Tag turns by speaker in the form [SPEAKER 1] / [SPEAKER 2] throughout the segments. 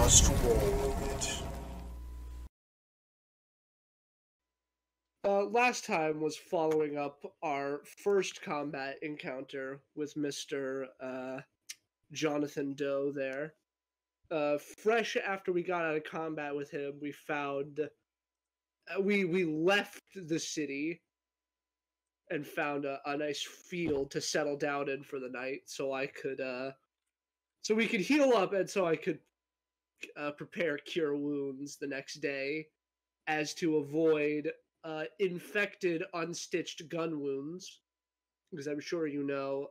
[SPEAKER 1] just roll it.
[SPEAKER 2] Last time was following up our first combat encounter with Mr. Jonathan Doe there. Fresh after we got out of combat with him, we found... we left the city and found a nice field to settle down in for the night so I could... so we could heal up and so I could prepare cure wounds the next day as to avoid... infected, unstitched gun wounds, because I'm sure you know,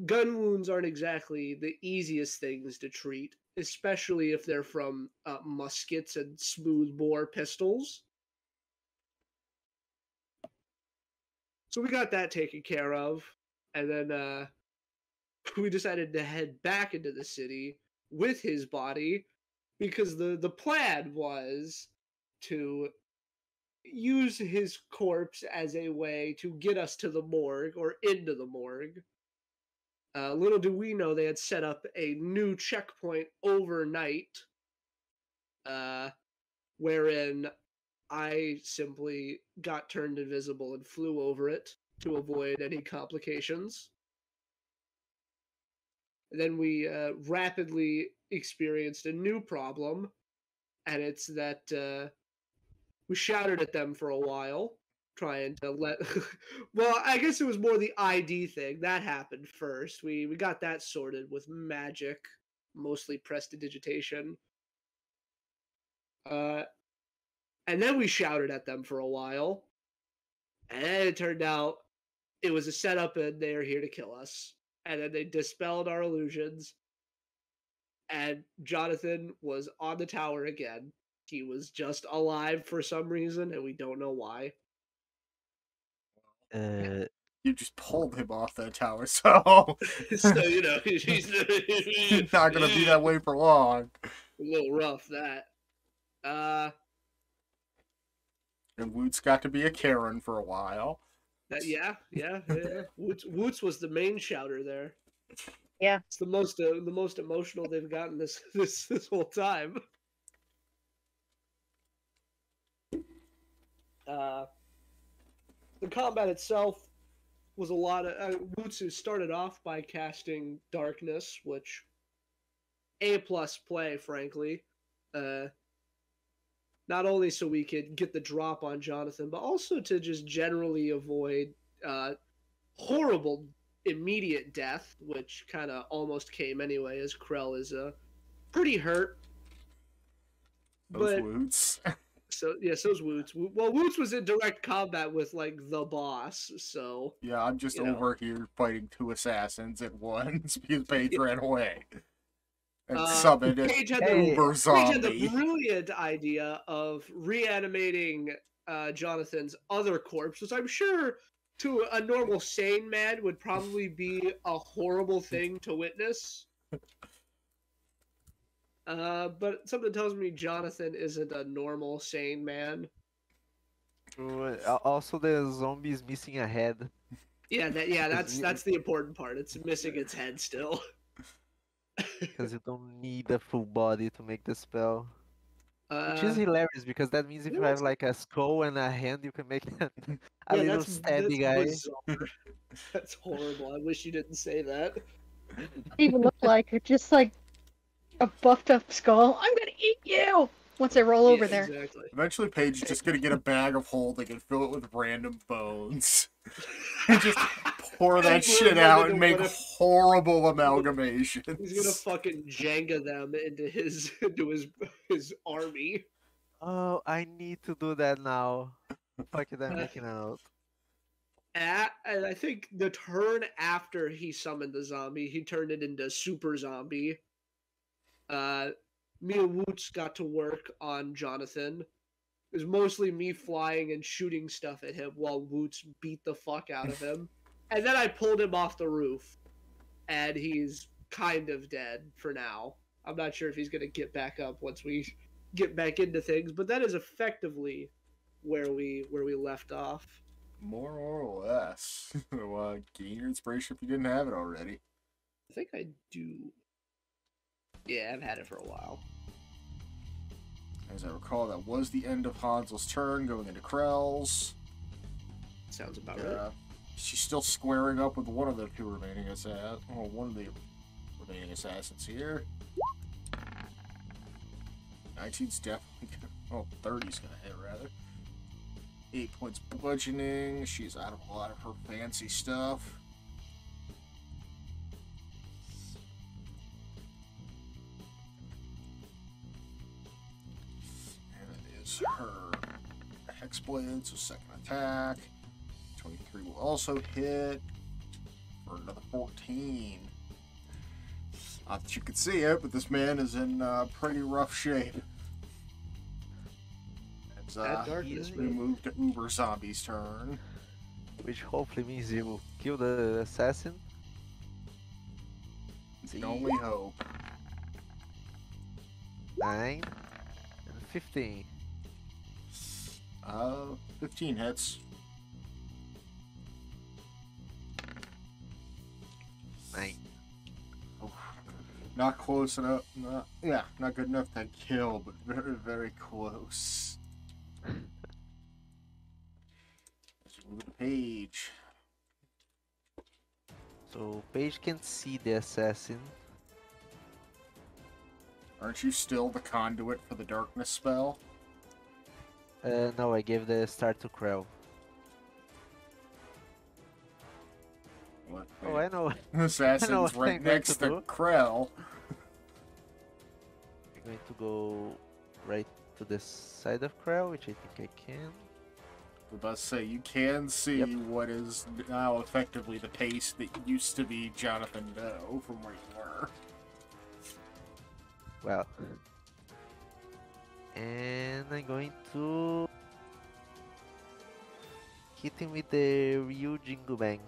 [SPEAKER 2] gun wounds aren't exactly the easiest things to treat, especially if they're from muskets and smoothbore pistols. So we got that taken care of, and then we decided to head back into the city with his body, because the plan was to use his corpse as a way to get us to the morgue or into the morgue. Little do we know they had set up a new checkpoint overnight, wherein I simply got turned invisible and flew over it to avoid any complications. And then we rapidly experienced a new problem, and it's that we shouted at them for a while, trying to let... well, I guess it was more the ID thing. That happened first. We got that sorted with magic, mostly prestidigitation. And then we shouted at them for a while, and then it turned out it was a setup and they are here to kill us. And then they dispelled our illusions, and Jonathan was on the tower again. He was just alive for some reason, and we don't know why.
[SPEAKER 3] You just pulled him off that tower, so...
[SPEAKER 2] So, you know, he's
[SPEAKER 3] not gonna be that way for long.
[SPEAKER 2] A little rough, that.
[SPEAKER 3] And Woots got to be a Karen for a while.
[SPEAKER 2] Yeah. Woots was the main shouter there.
[SPEAKER 4] Yeah.
[SPEAKER 2] It's the most emotional they've gotten this whole time. The combat itself was a lot of... Woots started off by casting Darkness, which... A+ play, frankly. Not only so we could get the drop on Jonathan, but also to just generally avoid horrible immediate death, which kind of almost came anyway, as Krell is pretty hurt.
[SPEAKER 3] Those Woots.
[SPEAKER 2] So's Woots. Well, Woots was in direct combat with, like, the boss, so...
[SPEAKER 3] Yeah, I'm just over here fighting 2 assassins at once because Paige ran away. And summoned an uber zombie.
[SPEAKER 2] Paige had the brilliant idea of reanimating Jonathan's other corpse, which I'm sure to a normal sane man would probably be a horrible thing to witness. But something tells me Jonathan isn't a normal sane man.
[SPEAKER 5] Also, the zombie is missing a head.
[SPEAKER 2] Yeah, that's the important part. It's missing its head still.
[SPEAKER 5] Because you don't need a full body to make the spell. Which is hilarious, because that means if you have like a skull and a hand, you can make a little stabby guy.
[SPEAKER 2] Bizarre. That's horrible. I wish you didn't say that.
[SPEAKER 4] Even look like it, just like a buffed up skull. I'm gonna eat you once I roll over there.
[SPEAKER 2] Exactly.
[SPEAKER 3] Eventually, Paige is just gonna get a bag of holding and fill it with random bones. And just pour that shit out and make horrible amalgamations.
[SPEAKER 2] He's gonna fucking Jenga them into his army.
[SPEAKER 5] Oh, I need to do that now. Fuck it, I'm making out.
[SPEAKER 2] And I think the turn after he summoned the zombie, he turned it into super zombie. Me and Woots got to work on Jonathan. It was mostly me flying and shooting stuff at him while Woots beat the fuck out of him. And then I pulled him off the roof. And he's kind of dead for now. I'm not sure if he's going to get back up once we get back into things. But that is effectively where we left off.
[SPEAKER 3] More or less. Gain your inspiration if you didn't have it already.
[SPEAKER 2] I think I do. Yeah, I've had it for a while.
[SPEAKER 3] As I recall, that was the end of Hansel's turn, going into Krell's.
[SPEAKER 2] Sounds about right.
[SPEAKER 3] She's still squaring up with one of the two remaining one of the remaining assassins here. 19's definitely gonna... Oh, 30's gonna hit, rather. 8 points bludgeoning. She's out of a lot of her fancy stuff. And it is her Hexblade, so second attack. 23 will also hit for another 14. Not that you can see it, but this man is in pretty rough shape. We move to Uber Zombie's turn.
[SPEAKER 5] Which hopefully means you will kill the assassin.
[SPEAKER 3] You can only hope.
[SPEAKER 5] 9 and 15.
[SPEAKER 3] 15 hits.
[SPEAKER 5] 9.
[SPEAKER 3] Not close enough. Not good enough to kill, but very, very close. Let's move to Paige.
[SPEAKER 5] So Paige can see the assassin.
[SPEAKER 3] Aren't you still the conduit for the darkness spell?
[SPEAKER 5] No, I gave the start to Krell.
[SPEAKER 3] What?
[SPEAKER 5] Oh, I know.
[SPEAKER 3] Assassin's right next to Krell.
[SPEAKER 5] I'm going to go right to the side of Krell, which I think I can.
[SPEAKER 3] I was about to say, you can see what is now effectively the pace that used to be Jonathan Doe from where you were.
[SPEAKER 5] Well. And I'm going to hit him with the Ryu Jingu Bang.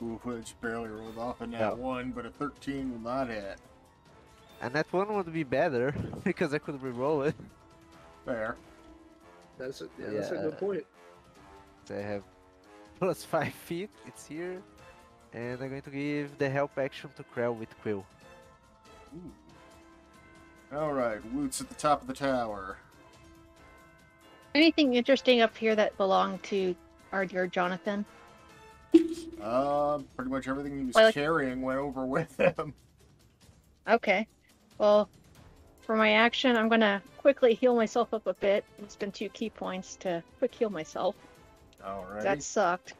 [SPEAKER 3] Ooh, which barely rolled off in that one, but a 13 will not hit.
[SPEAKER 5] And that one would be better, because I could re-roll it.
[SPEAKER 3] Fair.
[SPEAKER 2] That's a good point.
[SPEAKER 5] So I have plus 5 feet, it's here. And I'm going to give the help action to Krell with Quill.
[SPEAKER 3] Alright, Woot's at the top of the tower.
[SPEAKER 4] Anything interesting up here that belonged to our dear Jonathan?
[SPEAKER 3] Pretty much everything he was carrying went over with him.
[SPEAKER 4] Okay. Well, for my action, I'm gonna quickly heal myself up a bit and spend 2 key points to quick heal myself.
[SPEAKER 3] Alright.
[SPEAKER 4] That sucked.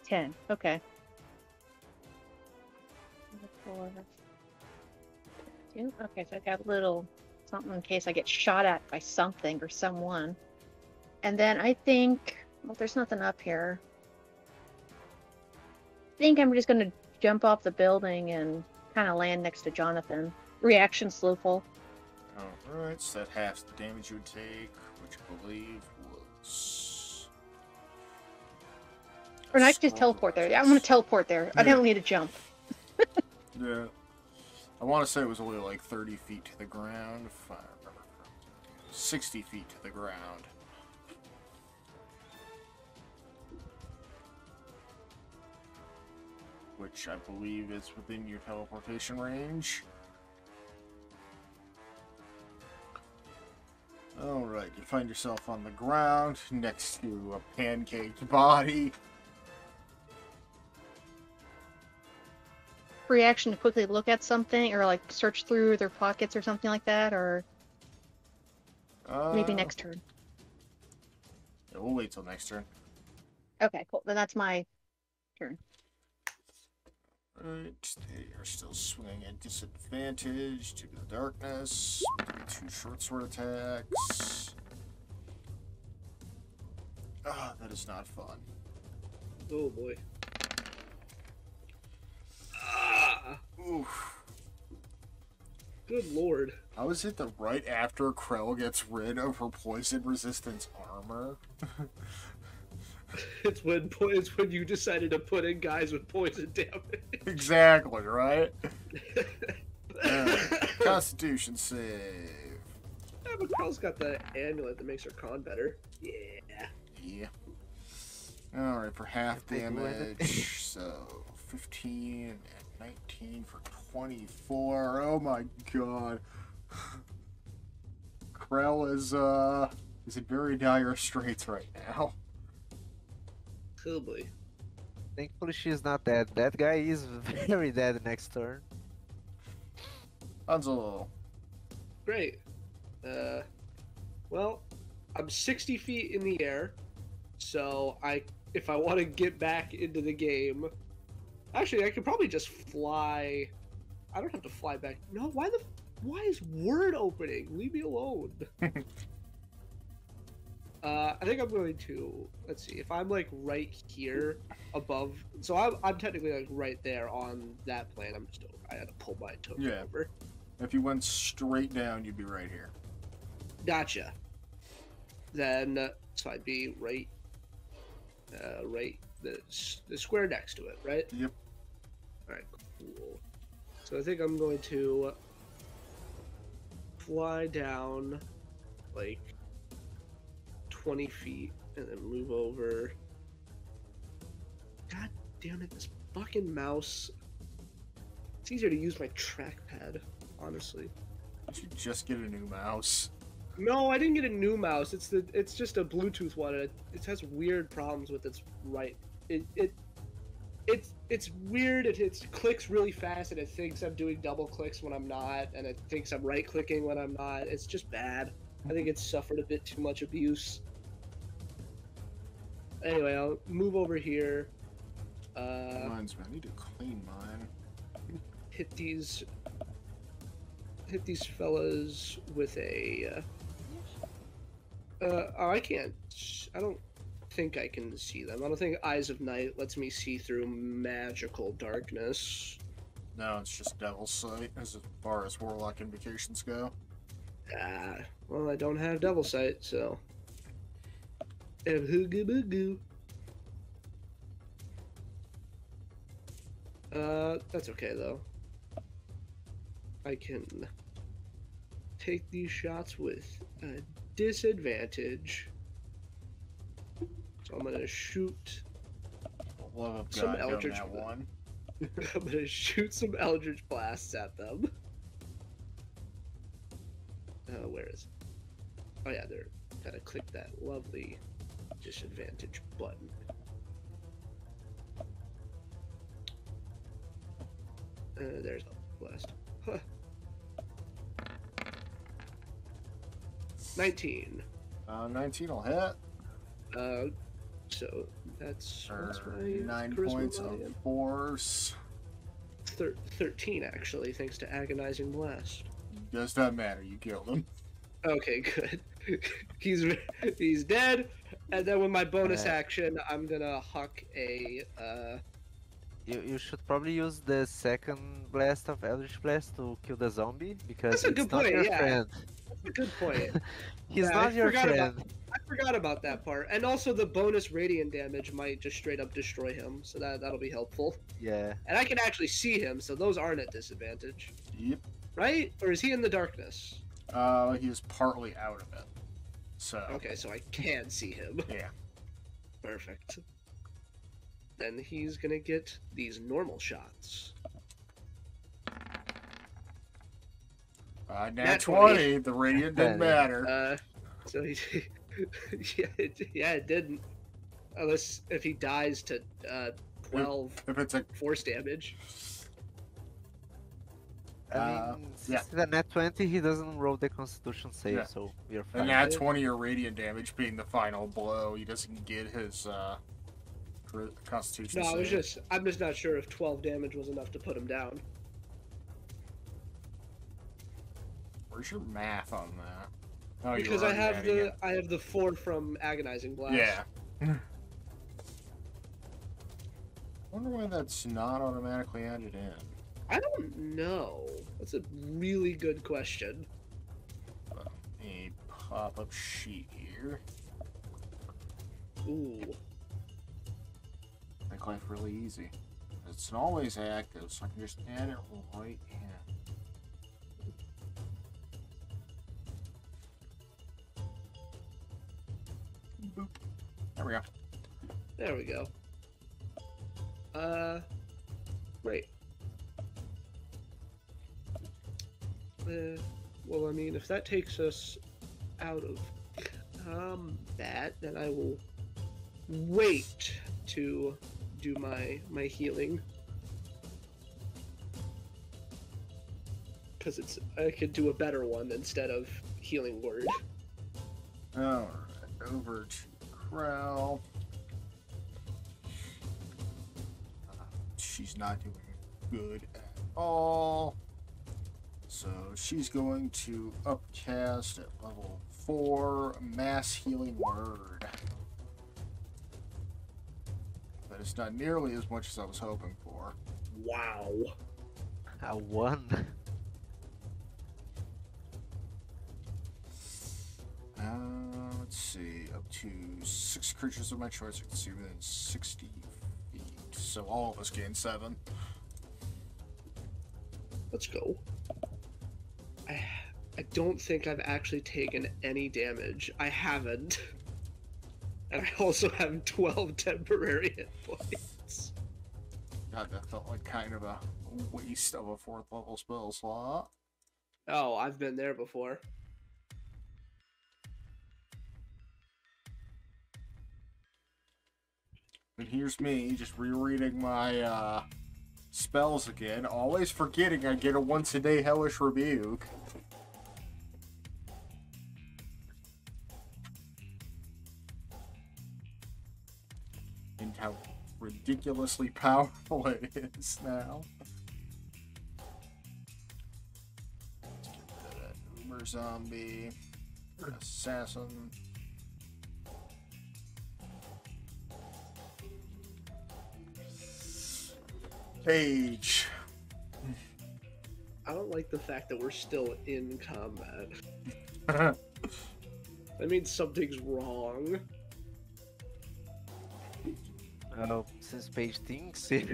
[SPEAKER 4] 10. Okay. 4. 2. Okay, so I got a little something in case I get shot at by something or someone. And then I think, well, there's nothing up here. I think I'm just gonna jump off the building and kind of land next to Jonathan. Reaction slowful.
[SPEAKER 3] Alright, so that halves the damage you would take, which I believe was...
[SPEAKER 4] Or not just teleport there. I'm gonna teleport there. Yeah. I don't need to jump.
[SPEAKER 3] Yeah. I want to say it was only like 30 feet to the ground, if I remember. 60 feet to the ground. Which I believe is within your teleportation range. Alright, you find yourself on the ground next to a pancaked body.
[SPEAKER 4] Reaction to quickly look at something or like search through their pockets or something like that, or maybe next turn.
[SPEAKER 3] Yeah, we'll wait till next turn.
[SPEAKER 4] Okay, cool. Then that's my turn.
[SPEAKER 3] Right, they are still swinging at disadvantage due to the darkness. 2 short sword attacks. Ah, that is not fun.
[SPEAKER 2] Oh boy.
[SPEAKER 3] Oof.
[SPEAKER 2] Good lord.
[SPEAKER 3] How is it that right after Krell gets rid of her poison resistance armor?
[SPEAKER 2] It's when you decided to put in guys with poison damage.
[SPEAKER 3] Exactly, right? Constitution save.
[SPEAKER 2] Yeah, but Krell's got the amulet that makes her con better. Yeah.
[SPEAKER 3] Yeah. Alright, for half damage, so 15 and 19 for 24. Oh my god. Krell is in very dire straits right now.
[SPEAKER 2] Oh boy.
[SPEAKER 5] Thankfully, she's not dead. That guy is very dead next turn.
[SPEAKER 3] Hanzo.
[SPEAKER 2] Great. Well, I'm 60 feet in the air, so if I want to get back into the game, actually, I could probably just fly. I don't have to fly back. No, why is word opening? Leave me alone. I think I'm going to, let's see, if I'm like right here above, so I'm technically like right there on that plane. I had to pull my token over.
[SPEAKER 3] If you went straight down, you'd be right here.
[SPEAKER 2] Gotcha. Then, so I'd be right the square next to it, right?
[SPEAKER 3] Yep.
[SPEAKER 2] Alright, cool. So I think I'm going to fly down like 20 feet and then move over. God damn it, this fucking mouse. It's easier to use my trackpad, honestly.
[SPEAKER 3] You should just get a new mouse.
[SPEAKER 2] No, I didn't get a new mouse. It's just a Bluetooth one. It has weird problems with its right. It's weird. It clicks really fast, and it thinks I'm doing double clicks when I'm not, and it thinks I'm right clicking when I'm not. It's just bad. I think it's suffered a bit too much abuse. Anyway, I'll move over here.
[SPEAKER 3] Reminds me, I need to clean mine.
[SPEAKER 2] Hit these fellas with a. Oh, I can't. I don't think I can see them. I don't think Eyes of Night lets me see through magical darkness.
[SPEAKER 3] No, it's just Devil's Sight as far as Warlock invocations go.
[SPEAKER 2] Ah, well, I don't have Devil Sight, so. That's okay though. I can take these shots with a disadvantage. So I'm gonna shoot some Eldritch
[SPEAKER 3] one.
[SPEAKER 2] I'm gonna shoot some Eldritch blasts at them. Where is it? Oh yeah, there. Gotta click that lovely disadvantage button. There's a blast. Huh. 19.
[SPEAKER 3] 19 will hit.
[SPEAKER 2] So that's my
[SPEAKER 3] 9
[SPEAKER 2] charisma
[SPEAKER 3] points of
[SPEAKER 2] volume.
[SPEAKER 3] force.
[SPEAKER 2] 13 actually, thanks to agonizing blast.
[SPEAKER 3] Does not matter. You killed him.
[SPEAKER 2] Okay, good. he's dead. And then with my bonus action, I'm gonna huck a.
[SPEAKER 5] You should probably use the second blast of Eldritch Blast to kill the zombie because
[SPEAKER 2] That's a
[SPEAKER 5] it's
[SPEAKER 2] good
[SPEAKER 5] not
[SPEAKER 2] point,
[SPEAKER 5] your
[SPEAKER 2] yeah.
[SPEAKER 5] friend.
[SPEAKER 2] That's a good point.
[SPEAKER 5] He's not your friend.
[SPEAKER 2] I forgot about that part. And also the bonus radiant damage might just straight up destroy him, so that'll be helpful.
[SPEAKER 5] Yeah.
[SPEAKER 2] And I can actually see him, so those aren't at disadvantage.
[SPEAKER 3] Yep.
[SPEAKER 2] Right? Or is he in the darkness?
[SPEAKER 3] He is partly out of it. So.
[SPEAKER 2] Okay, so I can see him.
[SPEAKER 3] Yeah.
[SPEAKER 2] Perfect. Then he's gonna get these normal shots.
[SPEAKER 3] Nat 20, the radiant didn't matter.
[SPEAKER 2] So he, it didn't. Unless if he dies to 12
[SPEAKER 3] if it's a
[SPEAKER 2] force damage.
[SPEAKER 5] I mean, since the nat 20, he doesn't roll the Constitution save, so we're fine.
[SPEAKER 3] And nat 20 or radiant damage being the final blow, he doesn't get his Constitution save.
[SPEAKER 2] I'm just not sure if 12 damage was enough to put him down.
[SPEAKER 3] Where's your math on that? Oh,
[SPEAKER 2] because I have the 4 from agonizing blast.
[SPEAKER 3] Yeah. I wonder why that's not automatically added in.
[SPEAKER 2] I don't know. That's a really good question.
[SPEAKER 3] A pop-up sheet here.
[SPEAKER 2] Ooh.
[SPEAKER 3] Make life really easy. It's always active, so I can just add it right in. Boop. There we go.
[SPEAKER 2] There we go. Great. Well, I mean, if that takes us out of combat, then I will wait to do my healing. Because I could do a better one instead of healing word.
[SPEAKER 3] Alright, over to Krell. She's not doing good at all. So she's going to upcast at level 4 Mass Healing Word. But it's not nearly as much as I was hoping for.
[SPEAKER 2] Wow.
[SPEAKER 5] I won.
[SPEAKER 3] Let's see, up to 6 creatures of my choice I can see within 60 feet. So all of us gain 7.
[SPEAKER 2] Let's go. I don't think I've actually taken any damage. I haven't. And I also have 12 temporary hit points.
[SPEAKER 3] God, that felt like kind of a waste of a 4th level spell slot.
[SPEAKER 2] Oh, I've been there before.
[SPEAKER 3] And here's me just rereading my spells again, always forgetting I get a once-a-day Hellish Rebuke. And how ridiculously powerful it is now. Let's get that Uber Zombie, Assassin. Page.
[SPEAKER 2] I don't like the fact that we're still in combat. That means something's wrong.
[SPEAKER 5] Since Paige thinks he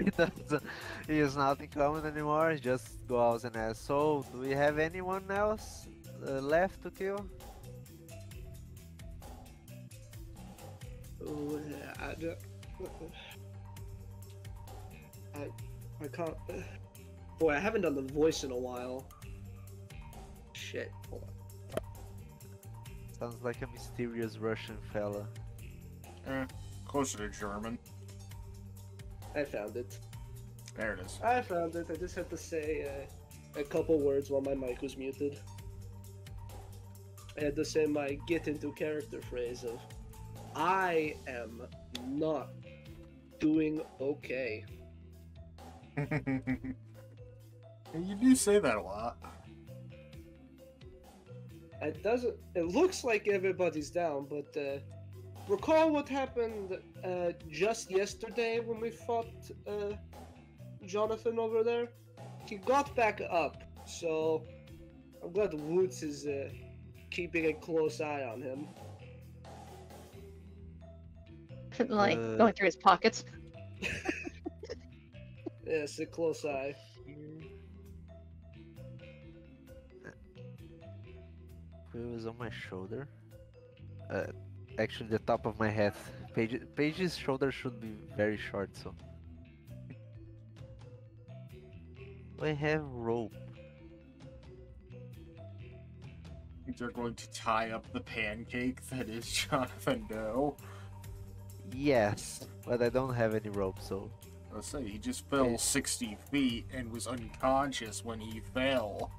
[SPEAKER 5] is not in common anymore, just go out and ask, so, do we have anyone else left to kill?
[SPEAKER 2] Oh, I can't. Boy, I haven't done the voice in a while. Shit. Hold on.
[SPEAKER 5] Sounds like a mysterious Russian fella.
[SPEAKER 3] Closer to German.
[SPEAKER 2] I found it.
[SPEAKER 3] There it is.
[SPEAKER 2] I found it. I just had to say a couple words while my mic was muted. I had to say my get into character phrase of, I am not doing okay.
[SPEAKER 3] You do say that a lot.
[SPEAKER 2] It looks like everybody's down, but recall what happened just yesterday when we fought Jonathan over there? He got back up, so I'm glad Woods is keeping a close eye on him.
[SPEAKER 4] Like going through his pockets.
[SPEAKER 2] Yes, a close eye.
[SPEAKER 5] It was on my shoulder. Actually, the top of my head. Paige's shoulder should be very short, so. I have rope.
[SPEAKER 3] They're going to tie up the pancake that is Jonathan Doe.
[SPEAKER 5] Yes, but I don't have any rope, so.
[SPEAKER 3] Let's say he just fell 60 feet and was unconscious when he fell.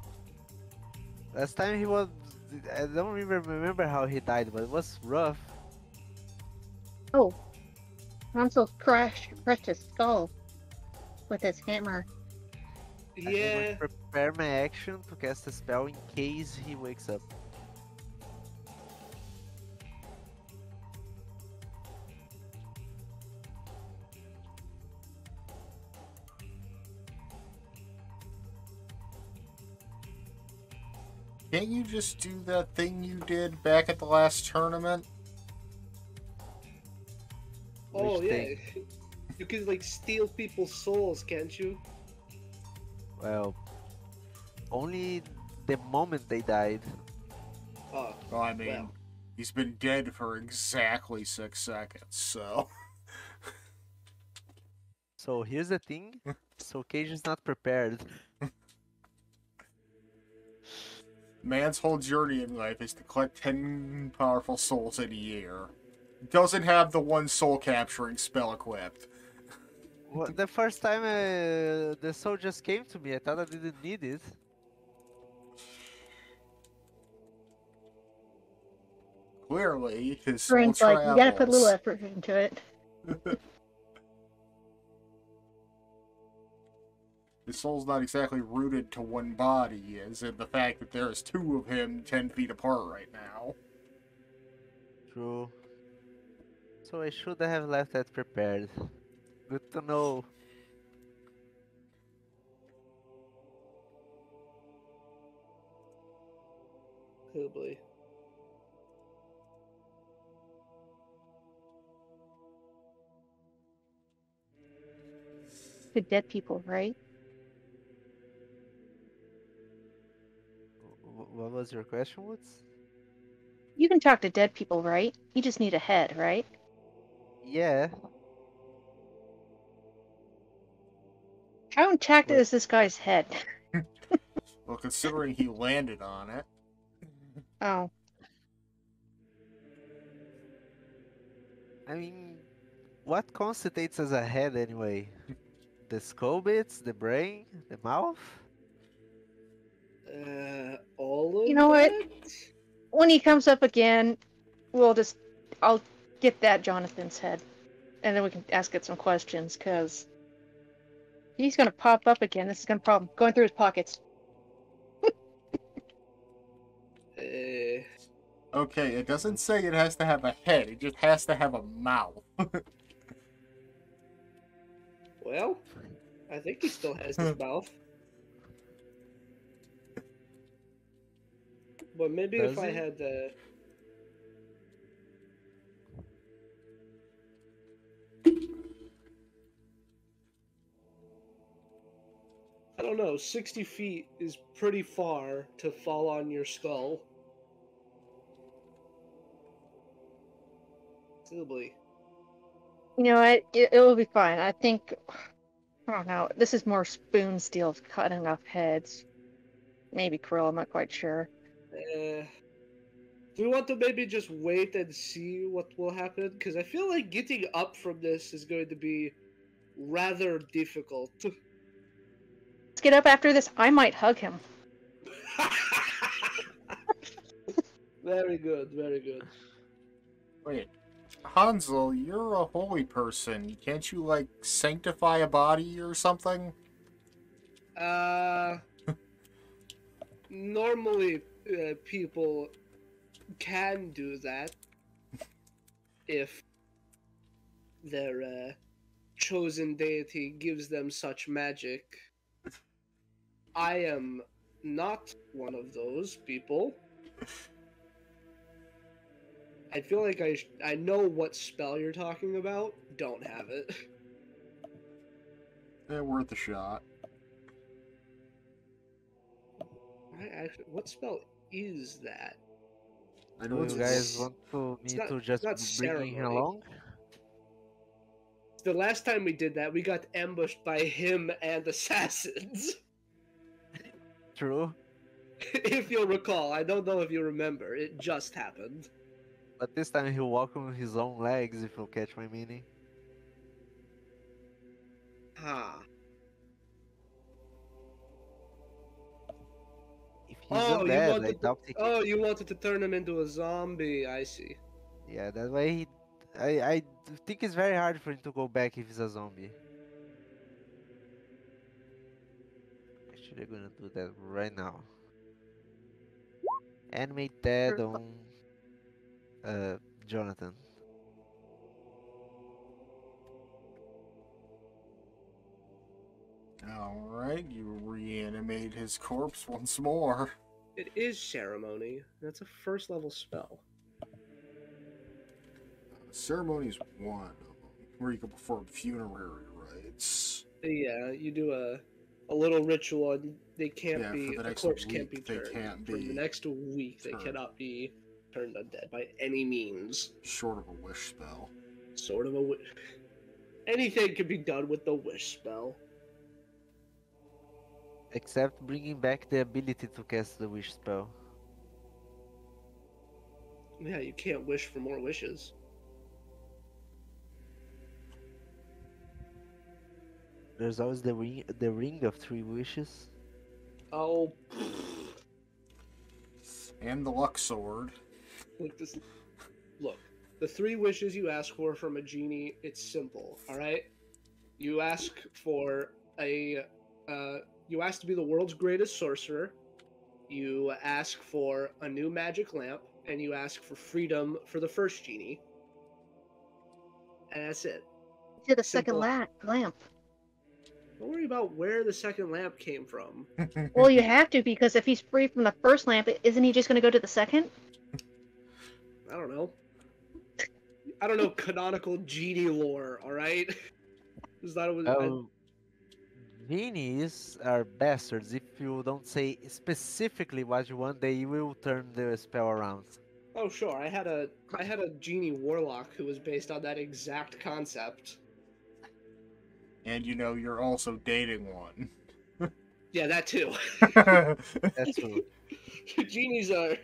[SPEAKER 5] Last time he was. I don't even remember how he died, but it was rough.
[SPEAKER 4] Oh, Hansel crushed his skull with his hammer.
[SPEAKER 5] I'm going to prepare my action to cast a spell in case he wakes up.
[SPEAKER 3] Can't you just do that thing you did back at the last tournament?
[SPEAKER 2] Oh, yeah. You can, like, steal people's souls, can't you?
[SPEAKER 5] Well, only the moment they died.
[SPEAKER 2] Oh,
[SPEAKER 3] Well, I mean, he's been dead for exactly 6 seconds, so...
[SPEAKER 5] So here's the thing. So Cage is not prepared.
[SPEAKER 3] Man's whole journey in life is to collect 10 powerful souls in a year. Doesn't have the one soul capturing spell equipped.
[SPEAKER 5] Well, the first time the soul just came to me, I thought I didn't need it.
[SPEAKER 3] Clearly, his soul
[SPEAKER 4] Brain's like, you gotta put a little
[SPEAKER 3] travels.
[SPEAKER 4] effort into it.
[SPEAKER 3] His soul's not exactly rooted to one body, as in the fact that there's two of him 10 feet apart right now.
[SPEAKER 5] True. So I should have left that prepared. Good to know.
[SPEAKER 2] Oh boy.
[SPEAKER 4] To dead people, right?
[SPEAKER 5] What was your question, Woods?
[SPEAKER 4] You can talk to dead people, right? You just need a head, right?
[SPEAKER 5] Yeah.
[SPEAKER 4] How intact
[SPEAKER 5] But
[SPEAKER 4] is this guy's head?
[SPEAKER 3] Well, considering he landed on it.
[SPEAKER 4] Oh.
[SPEAKER 5] I mean, what constitutes as a head anyway? The skull bits, the brain, the mouth?
[SPEAKER 2] All of
[SPEAKER 4] You know what?
[SPEAKER 2] that?
[SPEAKER 4] When he comes up again, I'll get that Jonathan's head. And then we can ask it some questions, because he's gonna pop up again. This is gonna problem. Going through his pockets.
[SPEAKER 3] Okay, it doesn't say it has to have a head, it just has to have a mouth.
[SPEAKER 2] Well, I think he still has his mouth. But maybe
[SPEAKER 5] Does
[SPEAKER 2] if I
[SPEAKER 5] he?
[SPEAKER 2] had the... I don't know, 60 feet is pretty far to fall on your skull. Probably.
[SPEAKER 4] You know what? It will be fine. I think. I don't know. This is more spoon steel cutting off heads. Maybe krill. I'm not quite sure.
[SPEAKER 2] Do we want to maybe just wait and see what will happen? Because I feel like getting up from this is going to be rather difficult.
[SPEAKER 4] Let's get up after this. I might hug him.
[SPEAKER 2] Very good, very good.
[SPEAKER 3] Wait, Hansel, you're a holy person. Can't you, like, sanctify a body or something?
[SPEAKER 2] Normally people can do that if their chosen deity gives them such magic. I am not one of those people. I feel like I know what spell you're talking about. Don't have it.
[SPEAKER 3] Worth a shot.
[SPEAKER 2] What spell is that?
[SPEAKER 3] I know
[SPEAKER 5] Do
[SPEAKER 3] it's
[SPEAKER 5] you guys want me to
[SPEAKER 2] it's
[SPEAKER 5] just
[SPEAKER 2] not
[SPEAKER 5] bring him
[SPEAKER 2] ceremony.
[SPEAKER 5] along?
[SPEAKER 2] The last time we did that, we got ambushed by him and assassins.
[SPEAKER 5] True.
[SPEAKER 2] If you'll recall, I don't know if you remember. It just happened.
[SPEAKER 5] But this time he'll walk on his own legs, if you catch my meaning.
[SPEAKER 2] Ha.
[SPEAKER 5] If he's undead, I
[SPEAKER 2] wanted
[SPEAKER 5] doubt he can.
[SPEAKER 2] oh, you wanted to turn him into a zombie. I see.
[SPEAKER 5] Yeah, that way he... I think it's very hard for him to go back if he's a zombie. Actually, I'm gonna do that right now. Animate dead on Jonathan.
[SPEAKER 3] Alright, you reanimate his corpse once more.
[SPEAKER 2] It is ceremony. That's a first level spell.
[SPEAKER 3] Ceremony's one of them, where you can perform funerary rites.
[SPEAKER 2] Yeah, you do a little ritual, and they can't
[SPEAKER 3] Yeah,
[SPEAKER 2] be
[SPEAKER 3] for the
[SPEAKER 2] the
[SPEAKER 3] next
[SPEAKER 2] corpse
[SPEAKER 3] week,
[SPEAKER 2] can't be
[SPEAKER 3] they
[SPEAKER 2] turned.
[SPEAKER 3] can't
[SPEAKER 2] For
[SPEAKER 3] be
[SPEAKER 2] the next week, they
[SPEAKER 3] turned.
[SPEAKER 2] cannot be turned undead by any means.
[SPEAKER 3] Short of a wish spell.
[SPEAKER 2] Sort of a wish. Anything can be done with the wish spell.
[SPEAKER 5] Except bringing back the ability to cast the wish spell.
[SPEAKER 2] Yeah, you can't wish for more wishes.
[SPEAKER 5] There's always the ring of 3 wishes.
[SPEAKER 2] Oh,
[SPEAKER 3] And the luck sword.
[SPEAKER 2] look this. Look, the 3 wishes you ask for from a genie. It's simple. All right. You ask for a. You ask to be the world's greatest sorcerer. You ask for a new magic lamp, and you ask for freedom for the first genie. And that's it.
[SPEAKER 4] To the
[SPEAKER 2] Simple.
[SPEAKER 4] second lamp.
[SPEAKER 2] Don't worry about where the second lamp came from.
[SPEAKER 4] Well, you have to, because if he's free from the first lamp, isn't he just going to go to the second?
[SPEAKER 2] I don't know. I don't know canonical genie lore, alright? Is that was
[SPEAKER 5] Oh, genies are bastards. If you don't say specifically what you want, they will turn the spell around.
[SPEAKER 2] Oh sure, I had a genie warlock who was based on that exact concept.
[SPEAKER 3] And you know, you're also dating one.
[SPEAKER 2] Yeah, that too.
[SPEAKER 5] That's true.
[SPEAKER 2] Genies are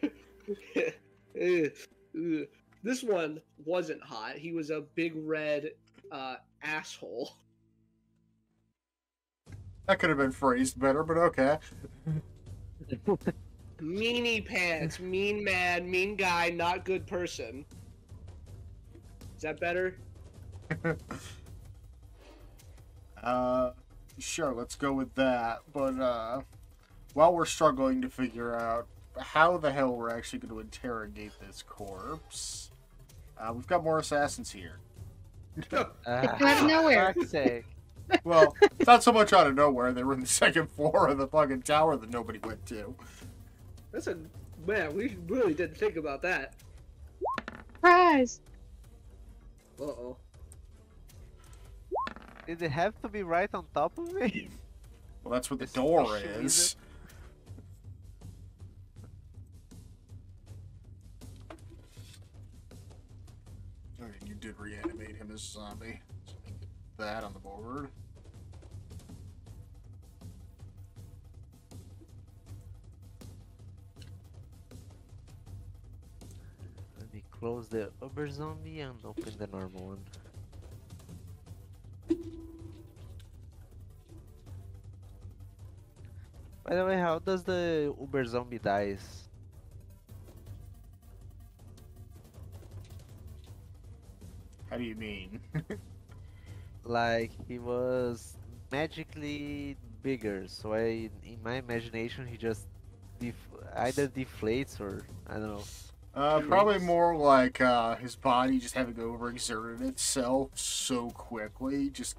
[SPEAKER 2] this one wasn't hot. He was a big red asshole.
[SPEAKER 3] That could have been phrased better, but okay.
[SPEAKER 2] Meanie pants, mean man, mean guy, not good person. Is that better?
[SPEAKER 3] Sure, let's go with that. But while we're struggling to figure out how the hell we're actually going to interrogate this corpse, we've got more assassins here.
[SPEAKER 4] Out of nowhere.
[SPEAKER 5] Fuck's sake.
[SPEAKER 3] Well, it's not so much out of nowhere. They were in the second floor of the fucking tower that nobody went to.
[SPEAKER 2] That's a man. We really didn't think about that.
[SPEAKER 4] Surprise!
[SPEAKER 2] Uh-oh.
[SPEAKER 5] Did it have to be right on top of me?
[SPEAKER 3] Well, that's what the door
[SPEAKER 5] Especially
[SPEAKER 3] is. Alright, you did reanimate him as a zombie. So we can get that on the board.
[SPEAKER 5] Let me close the Uber zombie and open the normal one. By the way, how does the Uber zombie dies?
[SPEAKER 3] How do you mean?
[SPEAKER 5] Like he was magically bigger, so in my imagination he just either deflates or I don't know.
[SPEAKER 3] Probably
[SPEAKER 5] Shrinks.
[SPEAKER 3] more like his body just having overexerted itself so quickly, just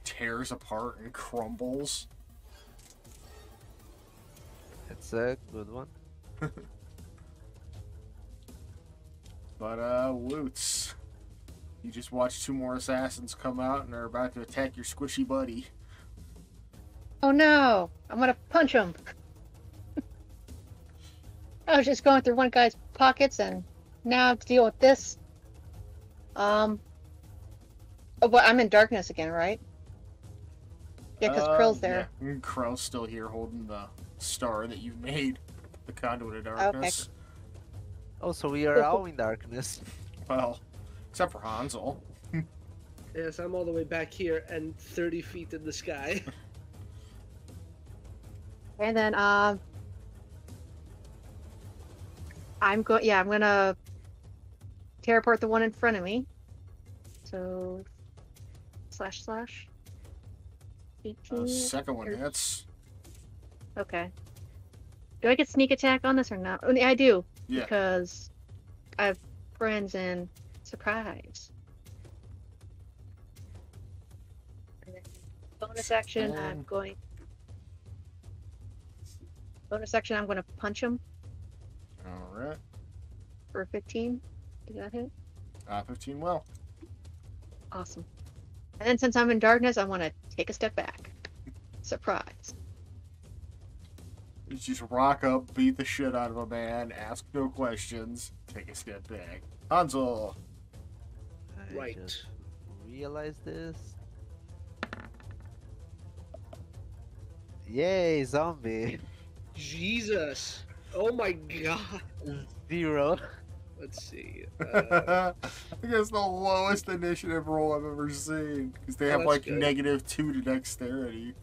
[SPEAKER 3] tears apart and crumbles.
[SPEAKER 5] That's a good one.
[SPEAKER 3] But, Woots, you just watched 2 more assassins come out and are about to attack your squishy buddy.
[SPEAKER 4] Oh no! I'm gonna punch him! I was just going through one guy's pockets and now I have to deal with this. Oh, but I'm in darkness again, right? Yeah, because Krill's there.
[SPEAKER 3] Yeah. Krill's still here holding the star that you made, the conduit of darkness.
[SPEAKER 5] Oh, so we are all in darkness.
[SPEAKER 3] Well, except for Hansel.
[SPEAKER 2] Yes, I'm all the way back here and 30 feet in the sky.
[SPEAKER 4] And then I'm gonna teleport the one in front of me. So // 18.
[SPEAKER 3] Second one hits.
[SPEAKER 4] Okay. Do I get sneak attack on this or not? Oh, I do.
[SPEAKER 3] Yeah.
[SPEAKER 4] Because I have friends in surprise. And then bonus action, I'm going to punch him
[SPEAKER 3] Alright.
[SPEAKER 4] for 15. Does that hit?
[SPEAKER 3] 15 well.
[SPEAKER 4] Awesome. And then since I'm in darkness, I want to take a step back. Surprise.
[SPEAKER 3] You just rock up, beat the shit out of a man, ask no questions, take a step back. Hansel!
[SPEAKER 2] Right.
[SPEAKER 5] I just realized this. Yay, zombie.
[SPEAKER 2] Jesus. Oh my god.
[SPEAKER 5] 0.
[SPEAKER 2] Let's see.
[SPEAKER 3] I think that's the lowest initiative roll I've ever seen. Because they have like
[SPEAKER 2] good.
[SPEAKER 3] -2 to dexterity.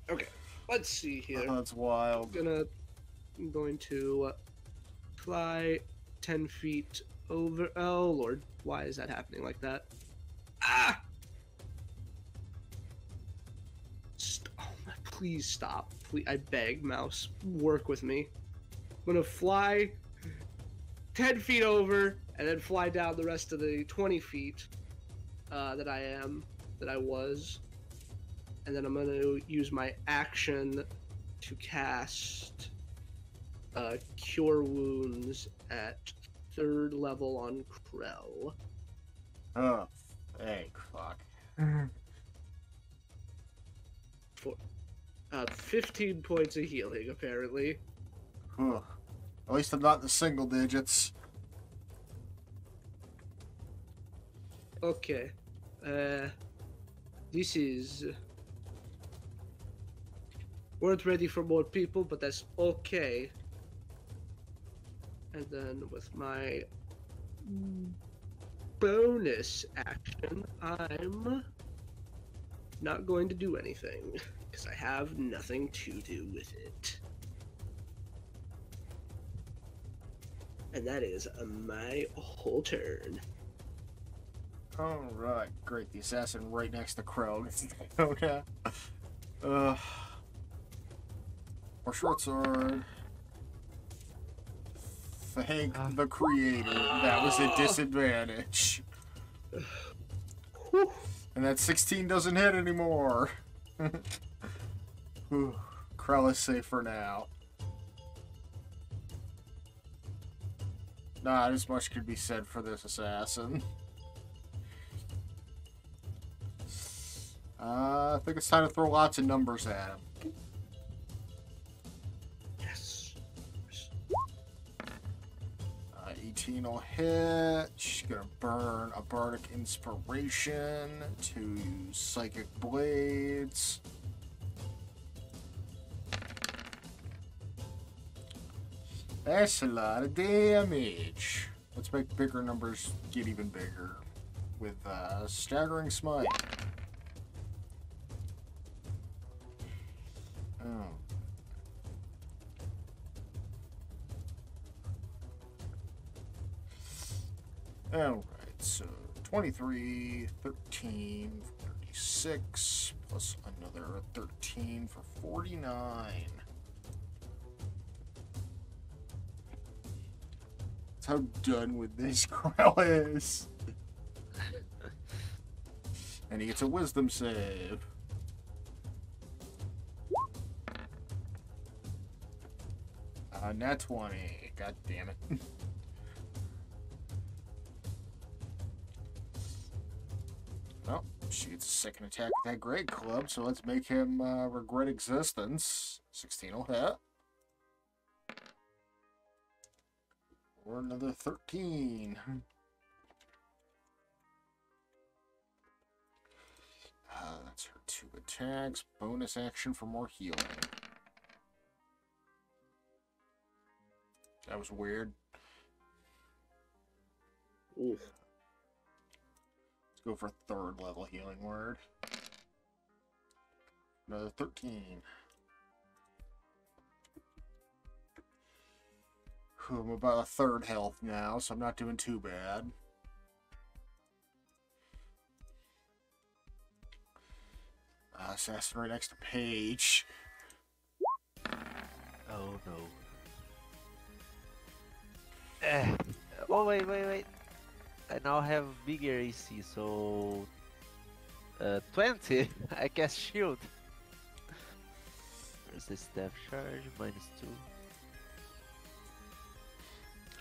[SPEAKER 2] Okay. Let's see here.
[SPEAKER 3] That's wild.
[SPEAKER 2] I'm going to fly 10 feet over. Oh lord, why is that happening like that? Ah! Oh, please stop. Please, I beg, mouse, work with me. I'm gonna fly 10 feet over and then fly down the rest of the 20 feet that I was. And then I'm gonna use my action to cast Cure Wounds at 3rd level on Krell.
[SPEAKER 3] Oh, thank fuck.
[SPEAKER 2] For 15 points of healing, apparently.
[SPEAKER 3] At least I'm not in the single digits.
[SPEAKER 2] Okay. This is... weren't ready for more people, but that's okay. And then with my bonus action, I'm not going to do anything, because I have nothing to do with it. And that is my whole turn.
[SPEAKER 3] Alright, great. The assassin right next to Crow. Okay. Or short sword. Thank the creator. That was a disadvantage. And that 16 doesn't hit anymore. Krell is safe for now. Not as much could be said for this assassin. I think it's time to throw lots of numbers at him.
[SPEAKER 2] Yes.
[SPEAKER 3] 18 will hit. She's gonna burn a Bardic Inspiration to use Psychic Blades. That's a lot of damage. Let's make bigger numbers get even bigger with Staggering Smite. Oh. Alright, so 23, 13, 36, plus another 13 for 49. That's how done with this Krell is. And he gets a wisdom save. Nat 20. God damn it. Well, she gets a second attack with that great club, so let's make him regret existence. 16 will hit. Or another 13. That's her 2 attacks. Bonus action for more healing. That was weird.
[SPEAKER 2] Oof.
[SPEAKER 3] Let's go for 3rd level healing word. Another 13. I'm about a 3rd health now, so I'm not doing too bad. Assassin right next to Paige.
[SPEAKER 5] Oh no. Oh wait. I now have bigger AC, so 20. I cast shield. Where's the staff charge? -2.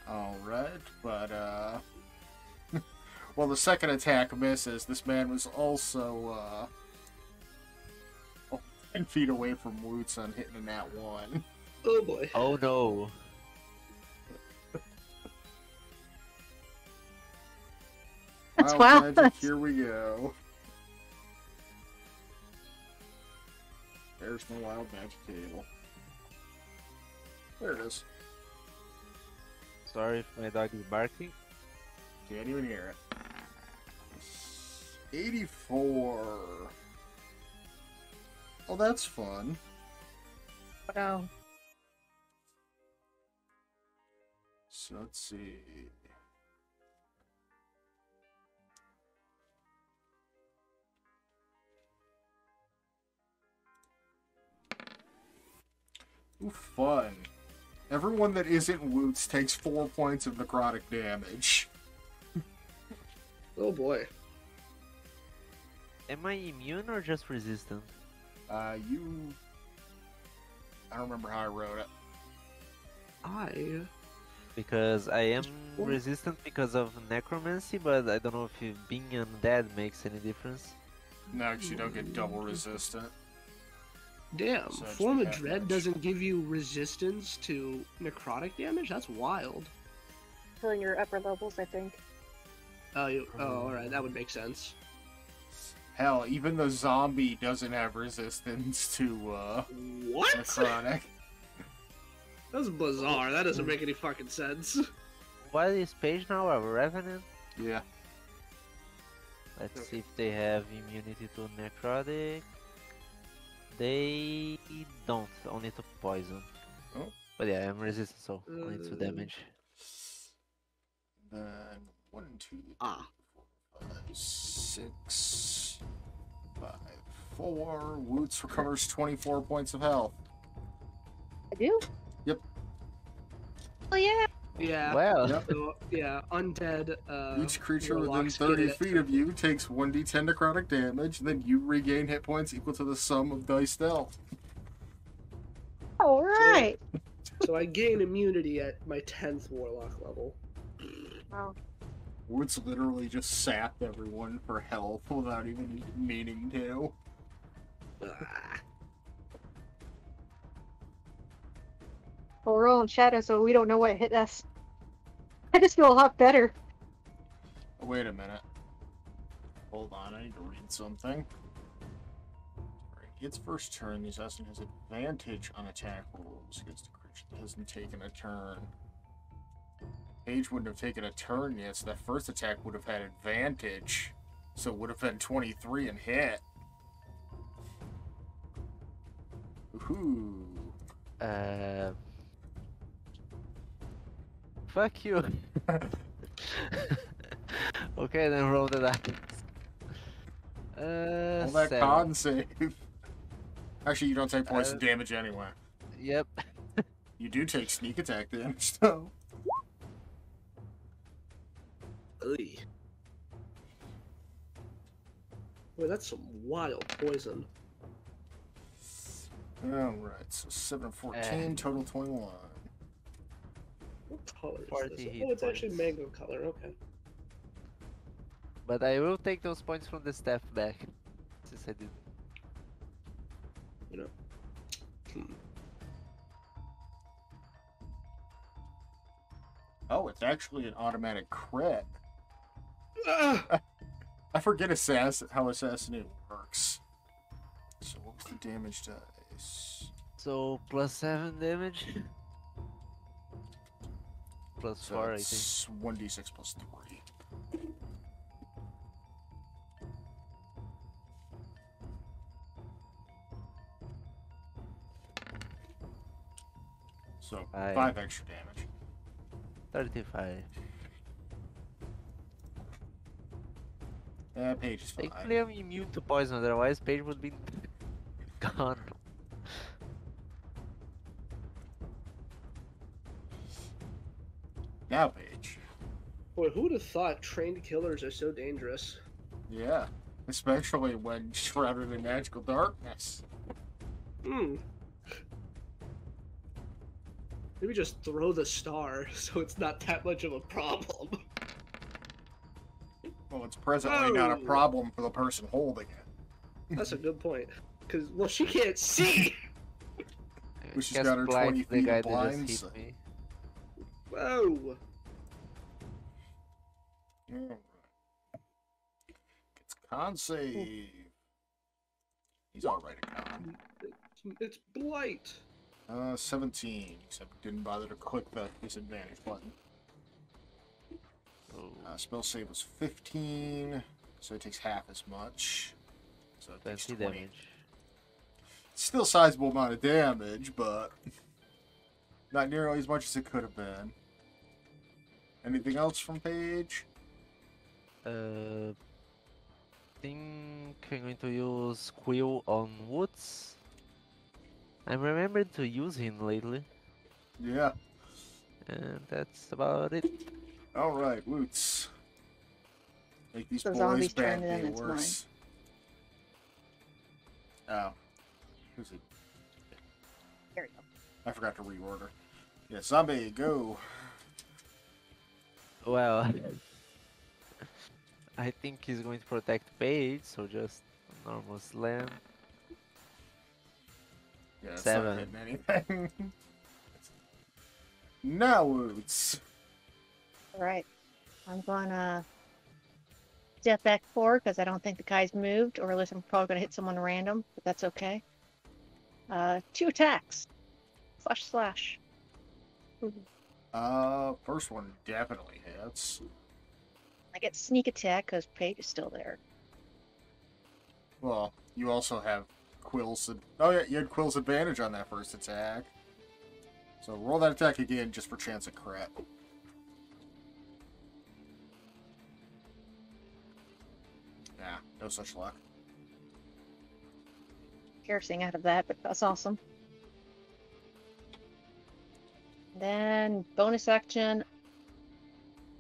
[SPEAKER 3] Alright, but well, the second attack misses. This man was also 10 feet away from Woots on hitting a nat 1.
[SPEAKER 2] Oh boy.
[SPEAKER 5] Oh no.
[SPEAKER 4] That's
[SPEAKER 3] Wild
[SPEAKER 4] wild.
[SPEAKER 3] magic, here we go. There's the wild magic table. There it is.
[SPEAKER 5] Sorry if my dog is barking.
[SPEAKER 3] Can't even hear it. 84. Oh, that's fun.
[SPEAKER 4] Oh.
[SPEAKER 3] So let's see. Ooh, fun. Everyone that isn't Woots takes 4 points of necrotic damage.
[SPEAKER 2] Oh boy.
[SPEAKER 5] Am I immune or just resistant?
[SPEAKER 3] I don't remember how I wrote it.
[SPEAKER 5] Because I am
[SPEAKER 2] What?
[SPEAKER 5] resistant because of necromancy, but I don't know if being undead makes any difference.
[SPEAKER 3] No, because you don't get double resistant.
[SPEAKER 2] Damn,
[SPEAKER 3] So it's
[SPEAKER 2] Form of
[SPEAKER 3] half
[SPEAKER 2] Dread
[SPEAKER 3] damage.
[SPEAKER 2] doesn't give you resistance to necrotic damage? That's wild.
[SPEAKER 4] Still in your upper levels, I think.
[SPEAKER 2] Oh, alright, that would make sense.
[SPEAKER 3] Hell, even the zombie doesn't have resistance to
[SPEAKER 2] What?
[SPEAKER 3] necrotic.
[SPEAKER 2] That's bizarre. That doesn't make any fucking sense.
[SPEAKER 5] What is page now? A revenant?
[SPEAKER 3] Yeah.
[SPEAKER 5] Let's see if they have immunity to necrotic. They don't, only to poison.
[SPEAKER 3] Oh.
[SPEAKER 5] But yeah, I'm resistant, so only to damage.
[SPEAKER 3] Then 1, 2,
[SPEAKER 2] Ah.
[SPEAKER 3] 5, 6, 5, 4. Woots recovers 24 points of health.
[SPEAKER 4] I do?
[SPEAKER 3] Yep.
[SPEAKER 4] Oh, yeah.
[SPEAKER 2] Yeah.
[SPEAKER 5] Well,
[SPEAKER 3] Yep.
[SPEAKER 2] So, yeah, undead.
[SPEAKER 3] Each creature within
[SPEAKER 2] warlocks
[SPEAKER 3] 30
[SPEAKER 2] get
[SPEAKER 3] feet of you takes 1d10 necrotic damage, then you regain hit points equal to the sum of dice dealt.
[SPEAKER 4] All right.
[SPEAKER 2] So I gain immunity at my 10th warlock level.
[SPEAKER 4] Wow.
[SPEAKER 3] Woods literally just sapped everyone for health without even meaning to.
[SPEAKER 2] Ah.
[SPEAKER 4] Well, we're all in shadow, so we don't know what hit us. I just feel a lot better.
[SPEAKER 3] Oh, wait a minute. Hold on, I need to read something. Right, its first turn, the assassin has advantage on attack rolls against a creature that hasn't taken a turn. Page wouldn't have taken a turn yet, so that first attack would have had advantage. So it would have been 23 and hit. Ooh.
[SPEAKER 5] fuck you. Okay, then roll the dice.
[SPEAKER 3] Roll that
[SPEAKER 5] 7.
[SPEAKER 3] con save. Actually, you don't take poison
[SPEAKER 5] Uh,
[SPEAKER 3] damage anyway.
[SPEAKER 5] Yep.
[SPEAKER 3] You do take sneak attack damage, though.
[SPEAKER 2] Oy. Boy, that's some wild poison.
[SPEAKER 3] Alright, so 7 and 14, total 21.
[SPEAKER 2] What color is
[SPEAKER 5] 40
[SPEAKER 2] this?
[SPEAKER 5] hit
[SPEAKER 2] Oh, it's actually
[SPEAKER 5] points.
[SPEAKER 2] mango color. Okay.
[SPEAKER 5] But I will take those points from the staff back. Since I did.
[SPEAKER 2] You know.
[SPEAKER 3] Oh, it's actually an automatic crit.
[SPEAKER 2] Ah!
[SPEAKER 3] I forget how Assassinate works. So what was the damage dice?
[SPEAKER 5] So plus 7 damage. Plus
[SPEAKER 3] So
[SPEAKER 5] 4, I think.
[SPEAKER 3] it's 1d6 plus 3. So 5 extra damage.
[SPEAKER 5] 35.
[SPEAKER 3] Yeah, Page is fine.
[SPEAKER 5] Thankfully, I'm immune to poison, otherwise, Page would be gone.
[SPEAKER 3] Now, Page.
[SPEAKER 2] Boy, who would have thought trained killers are so dangerous?
[SPEAKER 3] Yeah. Especially when shrouded in magical darkness.
[SPEAKER 2] Hmm. Maybe just throw the star so it's not that much of a problem.
[SPEAKER 3] Well, it's presently not a
[SPEAKER 2] Oh.
[SPEAKER 3] problem for the person holding it.
[SPEAKER 2] That's a good point. Because, well, she can't see!
[SPEAKER 3] Which she's
[SPEAKER 5] Guess
[SPEAKER 3] got her
[SPEAKER 5] blind
[SPEAKER 3] 20
[SPEAKER 5] the
[SPEAKER 3] feet
[SPEAKER 5] guy
[SPEAKER 3] of
[SPEAKER 5] that
[SPEAKER 3] blind
[SPEAKER 5] just
[SPEAKER 3] sight.
[SPEAKER 5] hit me.
[SPEAKER 2] Whoa!
[SPEAKER 3] Alright. Gets con save. He's alright at con.
[SPEAKER 2] It's blight.
[SPEAKER 3] 17. Except didn't bother to click the disadvantage button. Spell save was 15, so it takes half as much. So it takes 20
[SPEAKER 5] damage.
[SPEAKER 3] Still a sizable amount of damage, but not nearly as much as it could have been. Anything else from Paige?
[SPEAKER 5] Think I'm going to use Quill on Woods. I'm remembering to use him lately,
[SPEAKER 3] Yeah.
[SPEAKER 5] and that's about it.
[SPEAKER 3] Alright, Woots. Make these
[SPEAKER 4] The
[SPEAKER 3] boys
[SPEAKER 4] zombie's
[SPEAKER 3] bad
[SPEAKER 4] turn, then
[SPEAKER 3] day
[SPEAKER 4] it's
[SPEAKER 3] worse. Oh. Who's it?
[SPEAKER 4] There we go.
[SPEAKER 3] I forgot to reorder. Yeah, zombie, go.
[SPEAKER 5] Well, I think he's going to protect Paige, so just a normal slam.
[SPEAKER 3] Yeah, it's
[SPEAKER 5] 7.
[SPEAKER 3] not hitting anything. Now, Woots.
[SPEAKER 4] Alright. I'm gonna step back forward because I don't think the guy's moved, or unless I'm probably gonna hit someone random, but that's okay. 2 attacks. Slash. Ooh.
[SPEAKER 3] First one definitely hits.
[SPEAKER 4] I get sneak attack because Paige is still there.
[SPEAKER 3] Well, you also have Quill's... Oh yeah, you had Quill's advantage on that first attack. So roll that attack again just for chance of crit. Yeah, no such luck.
[SPEAKER 4] Piercing out of that, but that's awesome. Then bonus action,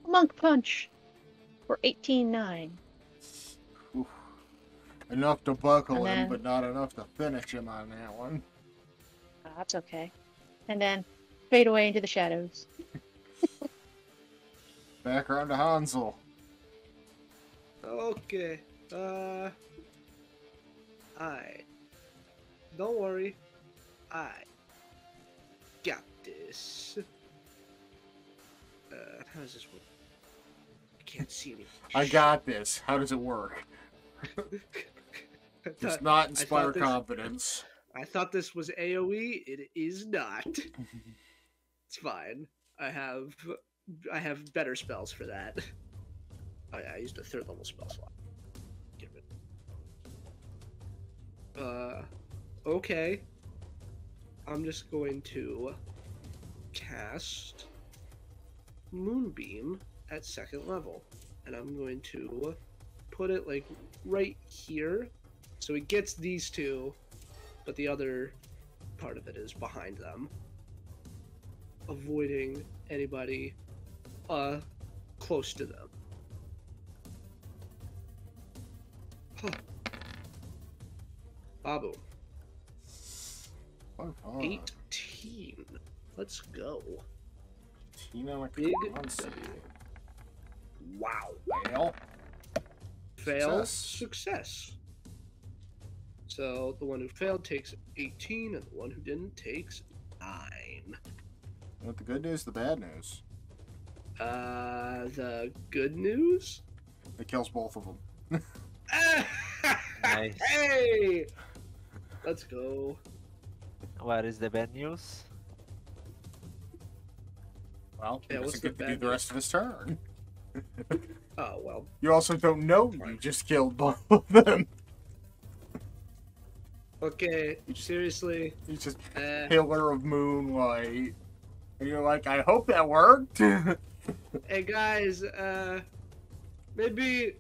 [SPEAKER 4] Monk Punch for 18-9.
[SPEAKER 3] Oof. Enough to buckle
[SPEAKER 4] And
[SPEAKER 3] him,
[SPEAKER 4] then-
[SPEAKER 3] but not enough to finish him on that one.
[SPEAKER 4] That's okay. And then fade away into the shadows.
[SPEAKER 3] Back around to Hansel.
[SPEAKER 2] Okay. Don't worry. I got this. How does this work? I can't see anything.
[SPEAKER 3] I got this. How does it work? Does not inspire confidence.
[SPEAKER 2] I thought this was AoE. It is not. It's fine. I have better spells for that. Oh yeah, I used a 3rd level spell slot. Get rid. Okay. I'm just going to cast Moonbeam at 2nd level, and I'm going to put it like right here, so it gets these two, but the other part of it is behind them, avoiding anybody close to them. Huh. Babu. 18. Let's go. Big W. Wow.
[SPEAKER 3] Fail.
[SPEAKER 2] Fail. Success. So the one who failed takes 18, and the one who didn't takes 9.
[SPEAKER 3] You want the good news, the bad news?
[SPEAKER 2] The good news?
[SPEAKER 3] It kills both of them.
[SPEAKER 5] Nice.
[SPEAKER 2] Hey! Let's go.
[SPEAKER 5] What is the bad news?
[SPEAKER 3] Well, he
[SPEAKER 2] Yeah, what's
[SPEAKER 3] doesn't get
[SPEAKER 2] the
[SPEAKER 3] to do
[SPEAKER 2] bad
[SPEAKER 3] the rest of his turn.
[SPEAKER 2] Oh, well.
[SPEAKER 3] You also don't know you just killed both of them.
[SPEAKER 2] Okay, seriously.
[SPEAKER 3] He's just
[SPEAKER 2] Uh,
[SPEAKER 3] pillar of moonlight. And you're like, I hope that worked.
[SPEAKER 2] hey guys, maybe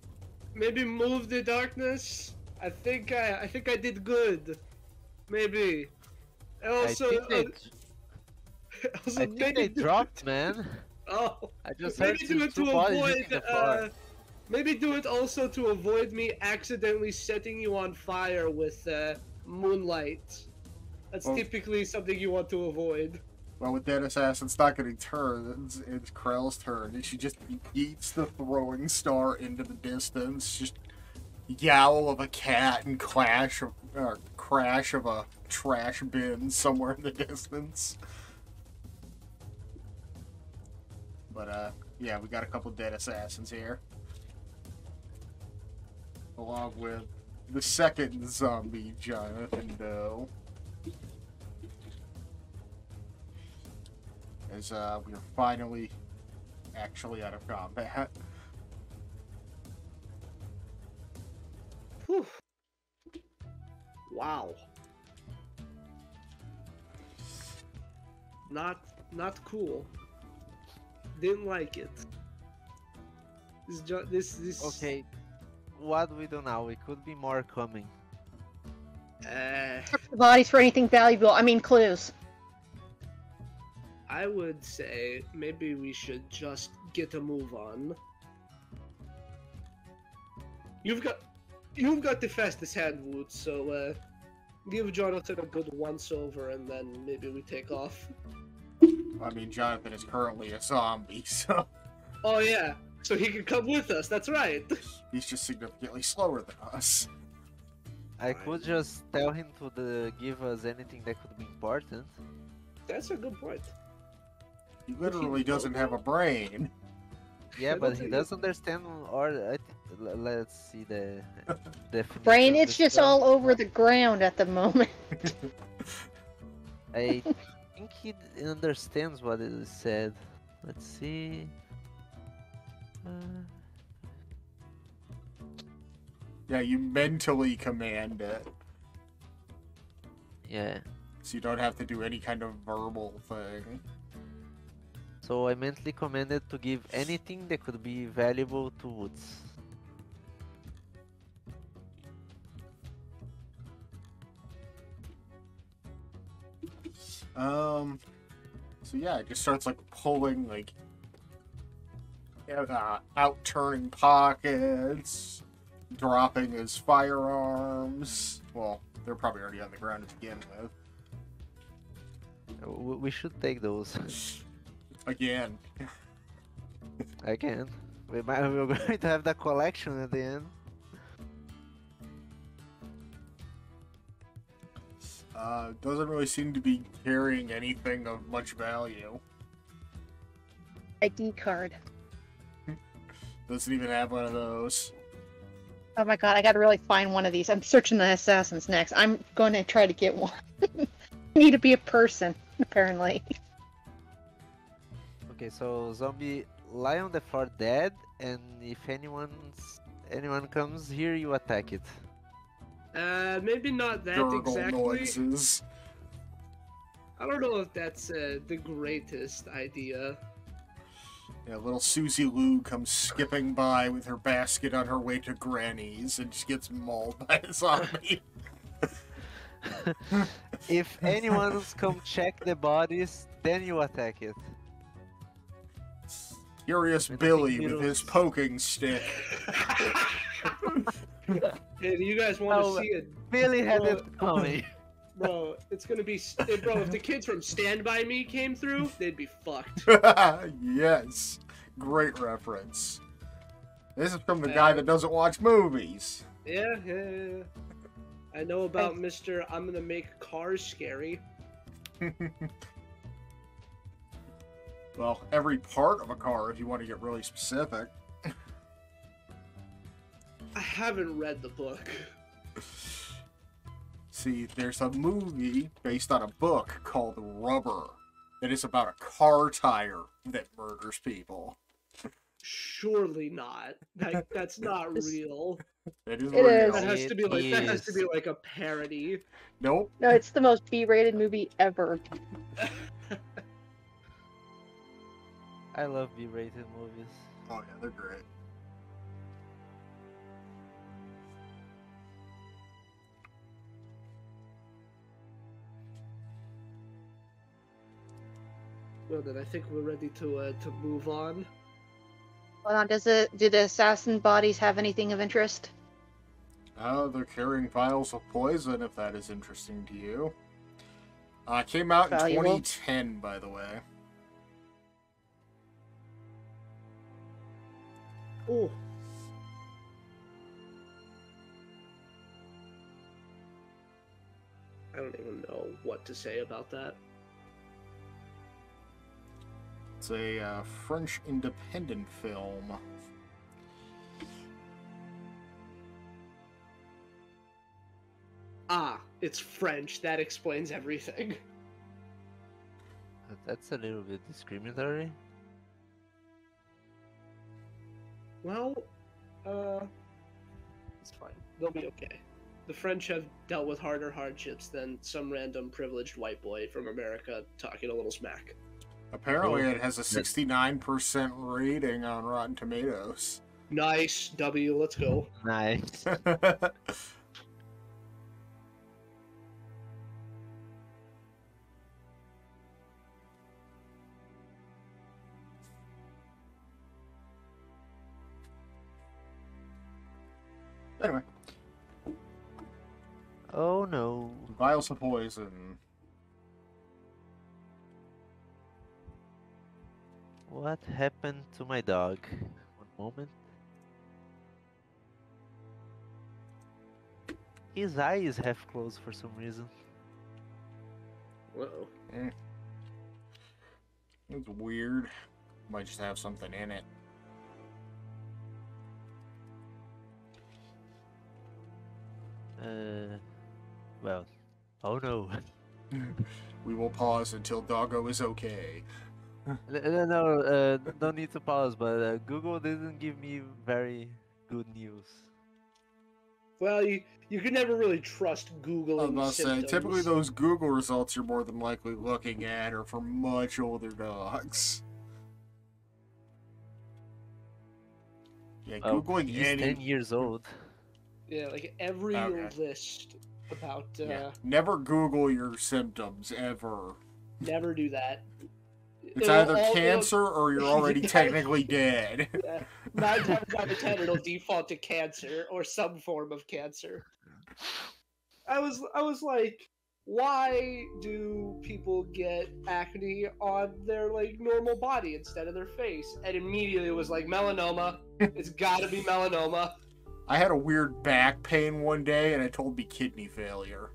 [SPEAKER 2] move the darkness. I think I did good. Maybe. Also,
[SPEAKER 5] I think they dropped, man.
[SPEAKER 2] Oh,
[SPEAKER 5] I just
[SPEAKER 2] maybe
[SPEAKER 5] heard
[SPEAKER 2] do it
[SPEAKER 5] two
[SPEAKER 2] to
[SPEAKER 5] bodies
[SPEAKER 2] avoid.
[SPEAKER 5] hitting the floor.
[SPEAKER 2] Maybe do it also to avoid me accidentally setting you on fire with moonlight. That's
[SPEAKER 3] Well-
[SPEAKER 2] typically something you want to avoid.
[SPEAKER 3] Well, with that assassin's not getting turns, it's Krell's turn, and she just eats the throwing star into the distance. Just yowl of a cat and crash of a trash bin somewhere in the distance. But yeah, we got a couple dead assassins here, along with the second zombie, Jonathan Doe. as we are finally actually out of combat.
[SPEAKER 2] Whew. Wow. Not cool. Didn't like it. This.
[SPEAKER 5] Okay, what do we do now? We could be more coming.
[SPEAKER 4] Search the bodies for anything valuable. I mean, clues.
[SPEAKER 2] I would say maybe we should just get a move on. You've got the fastest hand, Wood, so give Jonathan a good once-over, and then maybe we take off.
[SPEAKER 3] I mean, Jonathan is currently a zombie, so...
[SPEAKER 2] Oh yeah, so he can come with us, that's right.
[SPEAKER 3] He's just significantly slower than us.
[SPEAKER 5] I could just tell him to give us anything that could be important.
[SPEAKER 2] That's a good point.
[SPEAKER 3] He literally doesn't have a brain.
[SPEAKER 5] Yeah, but he does understand, or let's see the definition.
[SPEAKER 4] Brain,
[SPEAKER 5] of
[SPEAKER 4] it's
[SPEAKER 5] the
[SPEAKER 4] just
[SPEAKER 5] spell.
[SPEAKER 4] all over the ground at the moment.
[SPEAKER 5] I think he understands what is said. Let's see.
[SPEAKER 3] Yeah, you mentally command it,
[SPEAKER 5] Yeah.
[SPEAKER 3] so you don't have to do any kind of verbal thing.
[SPEAKER 5] So I mentally commanded to give anything that could be valuable to Woods.
[SPEAKER 3] So yeah, it just starts like pulling like out turning pockets, dropping his firearms. Well, they're probably already on the ground to begin with.
[SPEAKER 5] We should take those.
[SPEAKER 3] Again.
[SPEAKER 5] Again. We're going to have the collection at the end.
[SPEAKER 3] Doesn't really seem to be carrying anything of much value.
[SPEAKER 4] ID card.
[SPEAKER 3] Doesn't even have one of those.
[SPEAKER 4] Oh my god, I gotta really find one of these. I'm searching the assassins next. I'm going to try to get one. I need to be a person, apparently.
[SPEAKER 5] Okay, so zombie lie on the floor dead, and if anyone comes here, you attack it.
[SPEAKER 2] Maybe not that
[SPEAKER 3] Gurgle
[SPEAKER 2] exactly.
[SPEAKER 3] noises.
[SPEAKER 2] I don't know if that's the greatest idea.
[SPEAKER 3] Yeah, little Susie Lou comes skipping by with her basket on her way to Granny's and just gets mauled by a zombie.
[SPEAKER 5] If anyone's come check the bodies, then you attack it.
[SPEAKER 3] Furious
[SPEAKER 5] I don't
[SPEAKER 3] Billy
[SPEAKER 5] think
[SPEAKER 3] with
[SPEAKER 5] Beatles-
[SPEAKER 3] his poking stick.
[SPEAKER 2] Hey, do you guys want to
[SPEAKER 5] Oh,
[SPEAKER 2] see it?
[SPEAKER 5] Billy had
[SPEAKER 2] Bro.
[SPEAKER 5] it coming.
[SPEAKER 2] Bro, it's gonna be... Bro, if the kids from Stand By Me came through, they'd be fucked.
[SPEAKER 3] Yes. Great reference. This is from the guy that doesn't watch movies.
[SPEAKER 2] Yeah. I know about Mr. I'm gonna make cars scary.
[SPEAKER 3] Well, every part of a car if you want to get really specific.
[SPEAKER 2] I haven't read the book.
[SPEAKER 3] See, there's a movie based on a book called Rubber. It is about a car tire that murders people.
[SPEAKER 2] Surely not. That's not real.
[SPEAKER 3] It is
[SPEAKER 4] It
[SPEAKER 3] real.
[SPEAKER 4] is.
[SPEAKER 2] That has to be like that has
[SPEAKER 5] is.
[SPEAKER 2] to be like a parody.
[SPEAKER 3] Nope.
[SPEAKER 4] No, it's the most B-rated movie ever.
[SPEAKER 5] I love B-rated movies.
[SPEAKER 3] Oh yeah, they're great.
[SPEAKER 2] Well then, I think we're ready to move on.
[SPEAKER 4] Hold on, do the assassin bodies have anything of interest?
[SPEAKER 3] They're carrying vials of poison, if that is interesting to you. Came out in
[SPEAKER 4] Valuable.
[SPEAKER 3] 2010, by the way.
[SPEAKER 2] Oh. I don't even know what to say about that.
[SPEAKER 3] It's a French independent film.
[SPEAKER 2] Ah, it's French. That explains everything.
[SPEAKER 5] That's a little bit discriminatory.
[SPEAKER 2] Well, it's fine. They'll be okay. The French have dealt with harder hardships than some random privileged white boy from America talking a little smack.
[SPEAKER 3] Apparently, it has a 69% rating on Rotten Tomatoes.
[SPEAKER 2] Nice, W, let's go.
[SPEAKER 5] Nice.
[SPEAKER 3] Anyway.
[SPEAKER 5] Oh no.
[SPEAKER 3] Vials of poison.
[SPEAKER 5] What happened to my dog? One moment. His eye is half closed for some reason.
[SPEAKER 2] Uh-oh.
[SPEAKER 3] It's weird. Might just have something in it.
[SPEAKER 5] Well, oh no.
[SPEAKER 3] We will pause until Doggo is okay.
[SPEAKER 5] No, no need to pause, but Google didn't give me very good news.
[SPEAKER 2] Well, you can never really trust
[SPEAKER 3] I was
[SPEAKER 2] Googling
[SPEAKER 3] about to say,
[SPEAKER 2] symptoms.
[SPEAKER 3] typically those Google results you're more than likely looking at are for much older dogs. Yeah, Googling
[SPEAKER 5] He's
[SPEAKER 3] any...
[SPEAKER 5] 10 years old.
[SPEAKER 2] Yeah, like every list about...
[SPEAKER 3] Never Google your symptoms, ever.
[SPEAKER 2] Never do that.
[SPEAKER 3] It's either cancer or you're already technically dead.
[SPEAKER 2] Yeah, 9 times out of 10 it'll default to cancer or some form of cancer. I was like, why do people get acne on their like normal body instead of their face? And immediately it was like melanoma. It's gotta be melanoma.
[SPEAKER 3] I had a weird back pain one day and it told me kidney failure.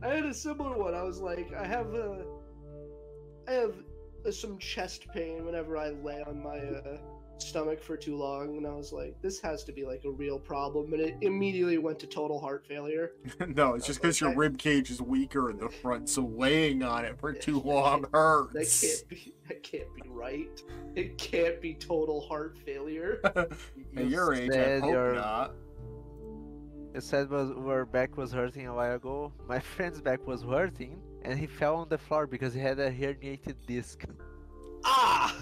[SPEAKER 2] I had a similar one. I was like, I have some chest pain whenever I lay on my stomach for too long, and I was like, this has to be like a real problem, and it immediately went to total heart failure.
[SPEAKER 3] No, it's just because your rib cage is weaker in the front, so laying on it for too long hurts.
[SPEAKER 2] That can't be right. It can't be total heart failure.
[SPEAKER 3] At your age, I hope not.
[SPEAKER 5] You said your back was hurting a while ago. My friend's back was hurting, and he fell on the floor because he had a herniated disc.
[SPEAKER 2] Ah!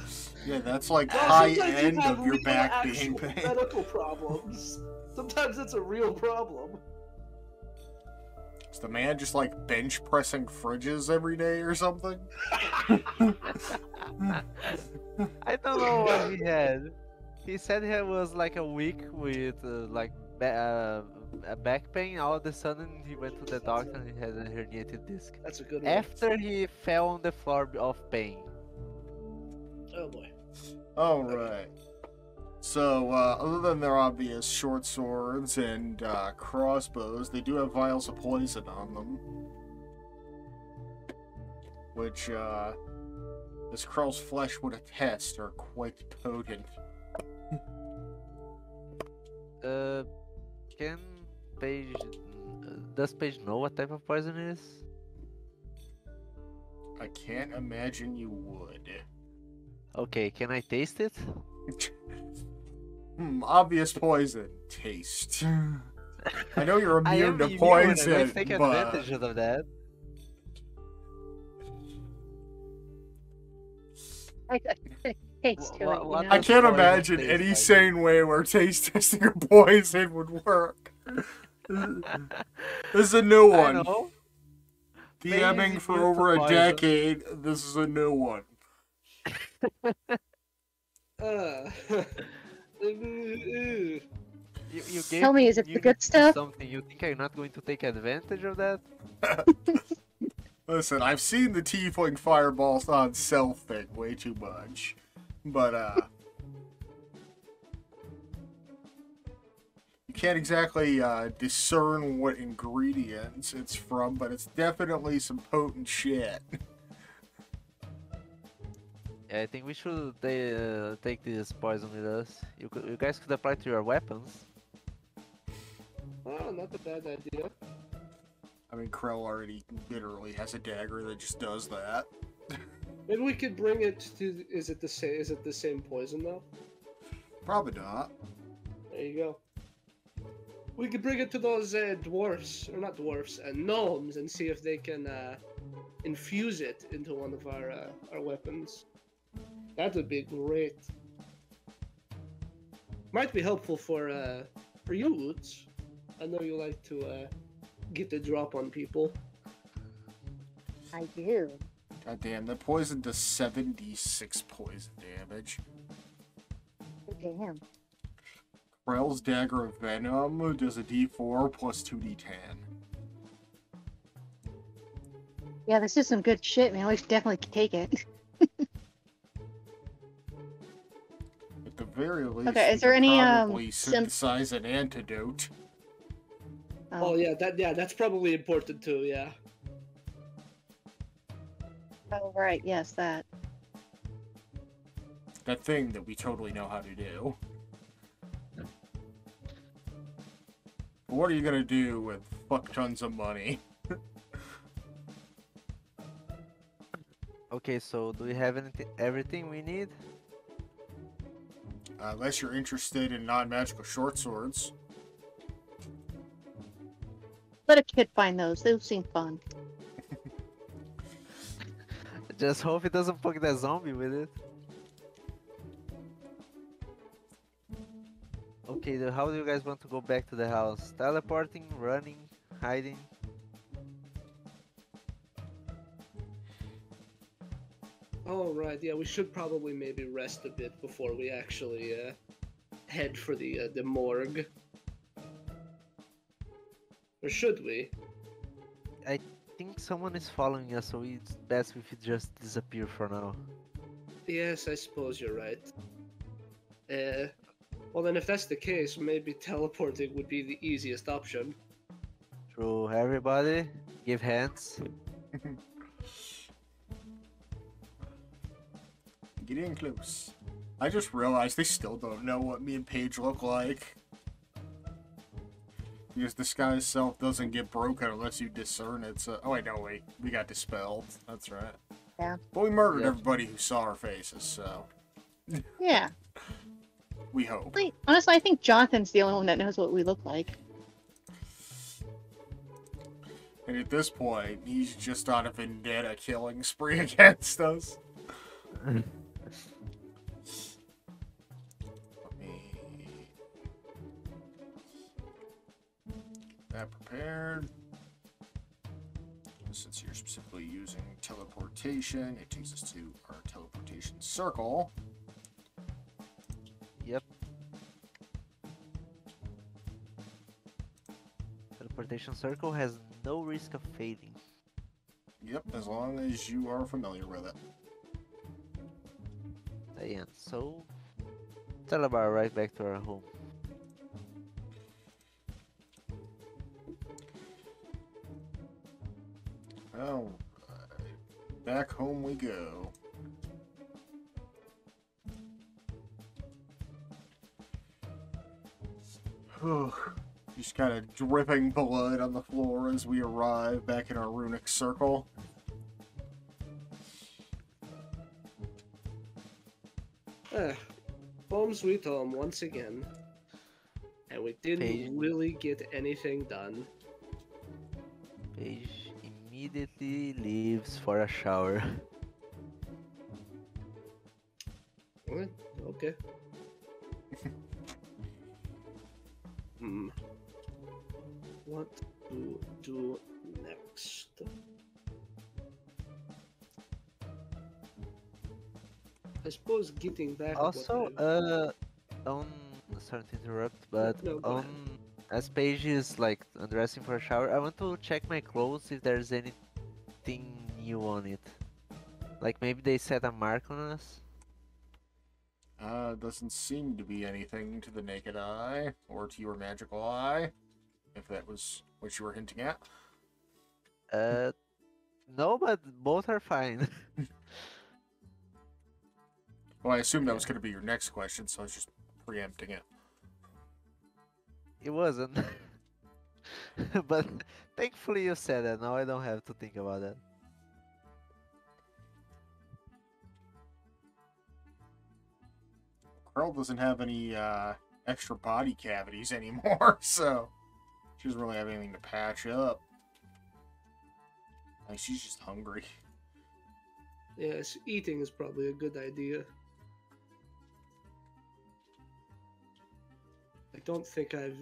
[SPEAKER 3] Yeah, that's like high end of your back being pain.
[SPEAKER 2] Medical problems. Sometimes it's a real problem.
[SPEAKER 3] Is the man just like bench pressing fridges every day or something?
[SPEAKER 5] I don't know what he had. He said he was like a week with a back pain. All of a sudden, he went to the doctor and he had a herniated disc.
[SPEAKER 2] That's a good one.
[SPEAKER 5] After he fell on the floor of pain.
[SPEAKER 2] Oh boy.
[SPEAKER 3] Alright. So, other than their obvious short swords and crossbows, they do have vials of poison on them. Which, this Krell's flesh would attest are quite potent.
[SPEAKER 5] Can Paige... does Paige know what type of poison it is?
[SPEAKER 3] I can't imagine you would.
[SPEAKER 5] Okay, can I taste it?
[SPEAKER 3] Obvious poison. Taste. I know you're immune to poison,
[SPEAKER 5] Let's take advantage of that.
[SPEAKER 4] Taste to it, you know?
[SPEAKER 3] I can't imagine any sane way where taste testing a poison would work. This is a new one. DMing for over a decade. This is a new one.
[SPEAKER 4] Tell me, is it the good stuff?
[SPEAKER 5] Something you think I'm not going to take advantage of that?
[SPEAKER 3] Listen, I've seen the Tiefling fireballs on self thing way too much. But, you can't exactly discern what ingredients it's from, but it's definitely some potent shit.
[SPEAKER 5] Yeah, I think we should take this poison with us. You guys could apply to your weapons.
[SPEAKER 2] Oh, not a bad idea.
[SPEAKER 3] I mean, Krell already literally has a dagger that just does that.
[SPEAKER 2] Maybe we could bring it to. Is it the same? Is it the same poison though?
[SPEAKER 3] Probably not.
[SPEAKER 2] There you go. We could bring it to those dwarfs, or not dwarfs, gnomes, and see if they can infuse it into one of our weapons. That would be great. Might be helpful for you, Oots. I know you like to get the drop on people.
[SPEAKER 4] I do.
[SPEAKER 3] God damn, that poison does 76 poison damage.
[SPEAKER 4] Damn.
[SPEAKER 3] Krell's Dagger of Venom does a d4 plus 2d10.
[SPEAKER 4] Yeah, this is some good shit, man. We should definitely take it.
[SPEAKER 3] At the very least,
[SPEAKER 4] Okay, is
[SPEAKER 3] we
[SPEAKER 4] there
[SPEAKER 3] could
[SPEAKER 4] any
[SPEAKER 3] probably synthesize an antidote.
[SPEAKER 2] Oh yeah, that's probably important too. Yeah.
[SPEAKER 4] Oh right, yes, that.
[SPEAKER 3] That thing that we totally know how to do. But what are you gonna do with fuck tons of money?
[SPEAKER 5] Okay, so do we have everything we need?
[SPEAKER 3] Unless you're interested in non-magical short swords.
[SPEAKER 4] Let a kid find those. Those seem fun.
[SPEAKER 5] Just hope it doesn't poke that zombie with it. Okay, how do you guys want to go back to the house? Teleporting, running, hiding?
[SPEAKER 2] Oh right, yeah. We should probably maybe rest a bit before we actually head for the morgue. Or should we?
[SPEAKER 5] I think someone is following us, so it's best if we just disappear for now.
[SPEAKER 2] Yes, I suppose you're right. Well then if that's the case, maybe teleporting would be the easiest option.
[SPEAKER 5] True, everybody, give hands.
[SPEAKER 3] Get in close. I just realized they still don't know what me and Paige look like. Because the sky itself doesn't get broken unless you discern it. So, oh wait, no, wait. We got dispelled. That's right.
[SPEAKER 4] Yeah.
[SPEAKER 3] But we murdered
[SPEAKER 5] Yep.
[SPEAKER 3] everybody who saw our faces, so
[SPEAKER 4] Yeah.
[SPEAKER 3] we hope.
[SPEAKER 4] Honestly, I think Jonathan's the only one that knows what we look like.
[SPEAKER 3] And at this point, he's just on a vendetta killing spree against us. Let me... That prepared. Since you're specifically using teleportation, it takes us to our teleportation circle.
[SPEAKER 5] Yep. Teleportation circle has no risk of fading.
[SPEAKER 3] Yep, as long as you are familiar with it.
[SPEAKER 5] And so, teleport right back to our home.
[SPEAKER 3] Alright, back home we go. Just kind of dripping blood on the floor as we arrive back in our runic circle.
[SPEAKER 2] Home sweet home once again. And we didn't
[SPEAKER 5] Paige.
[SPEAKER 2] really get anything done.
[SPEAKER 5] Paige immediately leaves for a shower.
[SPEAKER 2] What? Okay. What to do next? I suppose getting back.
[SPEAKER 5] Also, sorry to interrupt, but
[SPEAKER 2] No, go ahead.
[SPEAKER 5] as Paige is like undressing for a shower, I want to check my clothes if there's anything new on it. Like maybe they set a mark on us.
[SPEAKER 3] Doesn't seem to be anything to the naked eye, or to your magical eye, if that was what you were hinting at.
[SPEAKER 5] No, but both are fine.
[SPEAKER 3] Well, I assumed that was going to be your next question, so I was just preempting it.
[SPEAKER 5] It wasn't. But thankfully you said that. Now I don't have to think about that.
[SPEAKER 3] Pearl doesn't have any extra body cavities anymore, so she doesn't really have anything to patch up. Like, she's just hungry.
[SPEAKER 2] Yes, eating is probably a good idea. I don't think I've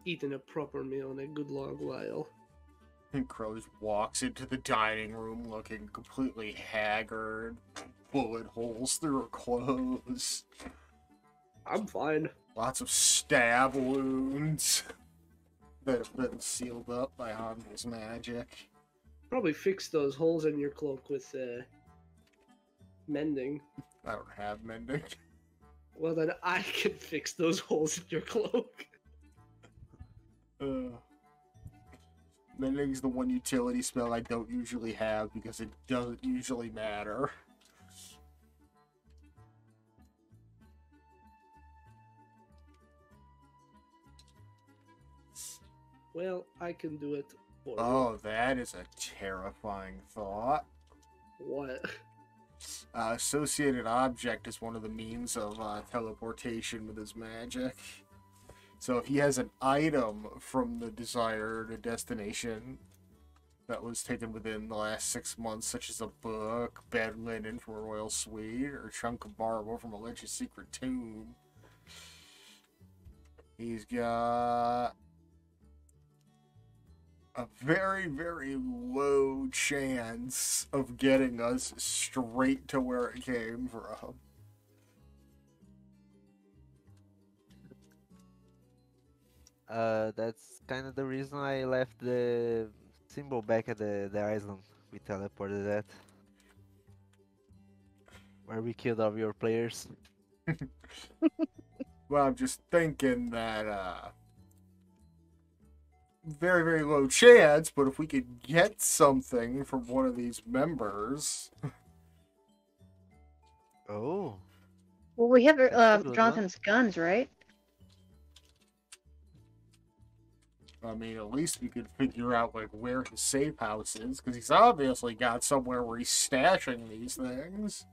[SPEAKER 2] eaten a proper meal in a good long while.
[SPEAKER 3] And Crow just walks into the dining room looking completely haggard, bullet holes through her clothes.
[SPEAKER 2] I'm fine.
[SPEAKER 3] Lots of stab wounds that have been sealed up by Handel's magic.
[SPEAKER 2] Probably fix those holes in your cloak with mending.
[SPEAKER 3] I don't have mending.
[SPEAKER 2] Well, then I can fix those holes in your cloak.
[SPEAKER 3] Mending's the one utility spell I don't usually have because it doesn't usually matter.
[SPEAKER 2] Well, I can do it for you.
[SPEAKER 3] Oh, that is a terrifying thought.
[SPEAKER 2] What?
[SPEAKER 3] Associated object is one of the means of teleportation with his magic. So if he has an item from the desired destination that was taken within the last 6 months, such as a book, bed linen from a royal suite, or a chunk of marble from a legend's secret tomb, he's got a very, very low chance of getting us straight to where it came from.
[SPEAKER 5] That's kind of the reason I left the symbol back at the island. We teleported that. Where we killed all your players.
[SPEAKER 3] Well, I'm just thinking that, very, very low chance, but if we could get something from one of these members...
[SPEAKER 5] Oh.
[SPEAKER 4] Well, we have
[SPEAKER 5] That's a good one.
[SPEAKER 4] Jonathan's guns, right?
[SPEAKER 3] I mean, at least we could figure out, like, where his safe house is, because he's obviously got somewhere where he's stashing these things.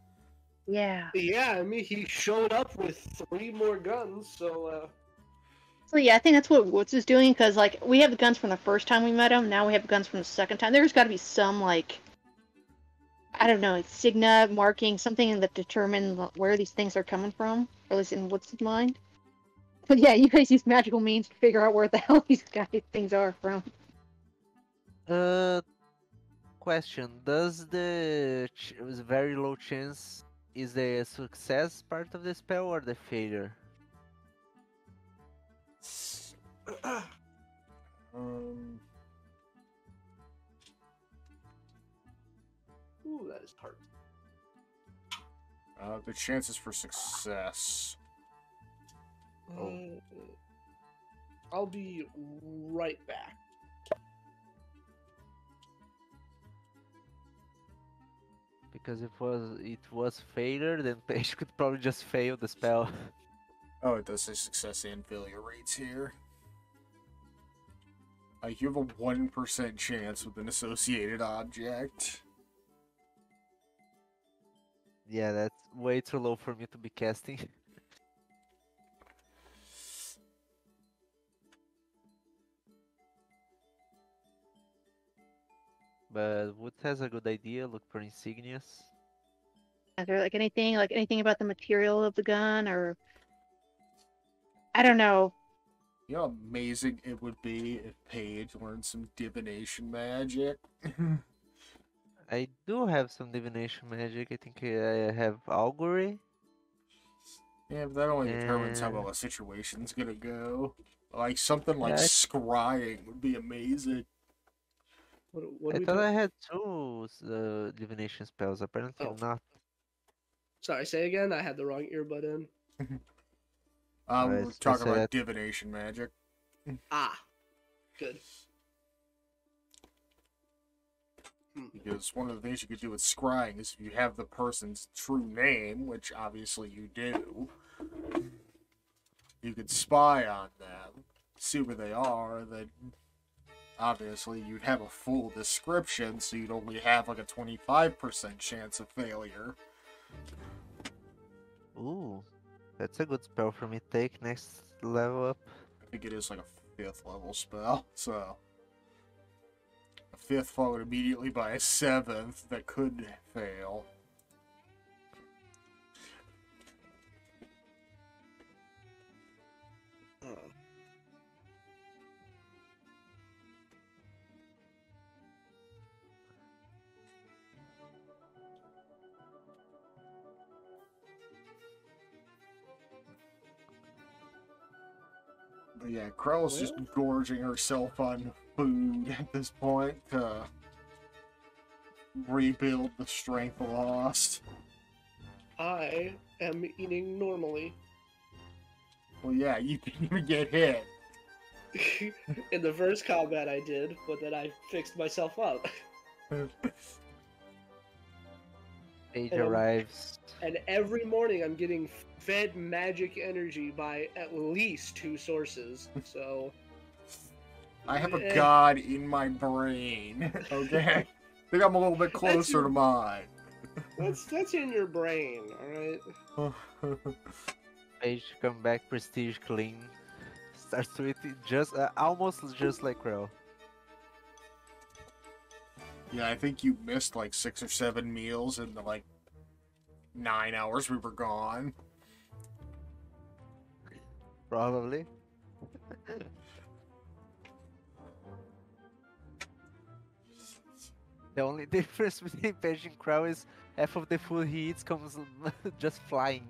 [SPEAKER 4] Yeah.
[SPEAKER 2] Yeah, I mean, he showed up with 3 more guns, so,
[SPEAKER 4] So yeah, I think that's what Woods is doing, because like we have the guns from the first time we met him. Now we have guns from the second time. There's got to be some like, I don't know, signa marking something that determine where these things are coming from, or at least in Woods' mind. But yeah, you guys use magical means to figure out where the hell these things are from.
[SPEAKER 5] Question. Does the very low chance is the success part of the spell or the failure?
[SPEAKER 2] ooh, that is hard.
[SPEAKER 3] The chances for success.
[SPEAKER 2] I'll be right back.
[SPEAKER 5] Because if it was failure, then Paige could probably just fail the spell.
[SPEAKER 3] Oh, it does say success and failure rates here. You have a 1% chance with an associated object.
[SPEAKER 5] Yeah, that's way too low for me to be casting. But Wood has a good idea. Look for insignias.
[SPEAKER 4] Is there like anything about the material of the gun, or I don't know.
[SPEAKER 3] You know how amazing it would be if Paige learned some divination magic?
[SPEAKER 5] I do have some divination magic. I think I have augury.
[SPEAKER 3] Yeah, but that only determines how well a situation's gonna go. Like, something like
[SPEAKER 5] Yeah,
[SPEAKER 3] scrying would be amazing.
[SPEAKER 2] What
[SPEAKER 5] I
[SPEAKER 2] are we
[SPEAKER 5] thought
[SPEAKER 2] talking?
[SPEAKER 5] I had two divination spells. Apparently
[SPEAKER 2] Oh.
[SPEAKER 5] not.
[SPEAKER 2] Sorry, say again. I had the wrong earbud in.
[SPEAKER 3] We're
[SPEAKER 5] I
[SPEAKER 3] talking
[SPEAKER 5] said
[SPEAKER 3] about
[SPEAKER 5] that.
[SPEAKER 3] divination magic.
[SPEAKER 2] Ah, good.
[SPEAKER 3] Because one of the things you could do with scrying is if you have the person's true name, which obviously you do, you could spy on them, see where they are, then obviously you'd have a full description, so you'd only have like a 25% chance of failure.
[SPEAKER 5] Ooh, that's a good spell for me. Take next level up.
[SPEAKER 3] I think it is like a 5th level spell, so a 5th followed immediately by a 7th that could fail. But yeah, Krell's just gorging herself on food at this point to rebuild the strength lost.
[SPEAKER 2] I am eating normally.
[SPEAKER 3] Well, yeah, you didn't even get hit.
[SPEAKER 2] In the first combat I did, but then I fixed myself up.
[SPEAKER 5] Age
[SPEAKER 2] And
[SPEAKER 5] arrives.
[SPEAKER 2] And every morning I'm getting fed magic energy by at least 2 sources. So
[SPEAKER 3] I have a god in my brain. Okay, I think I'm a little bit closer to mine.
[SPEAKER 2] that's in your brain, all right.
[SPEAKER 5] Age come back, prestige clean. Starts to eat just almost just like Krell.
[SPEAKER 3] Yeah, I think you missed like 6 or 7 meals in the like 9 hours we were gone.
[SPEAKER 5] Probably. The only difference between Page and Krell is half of the food he eats comes just flying.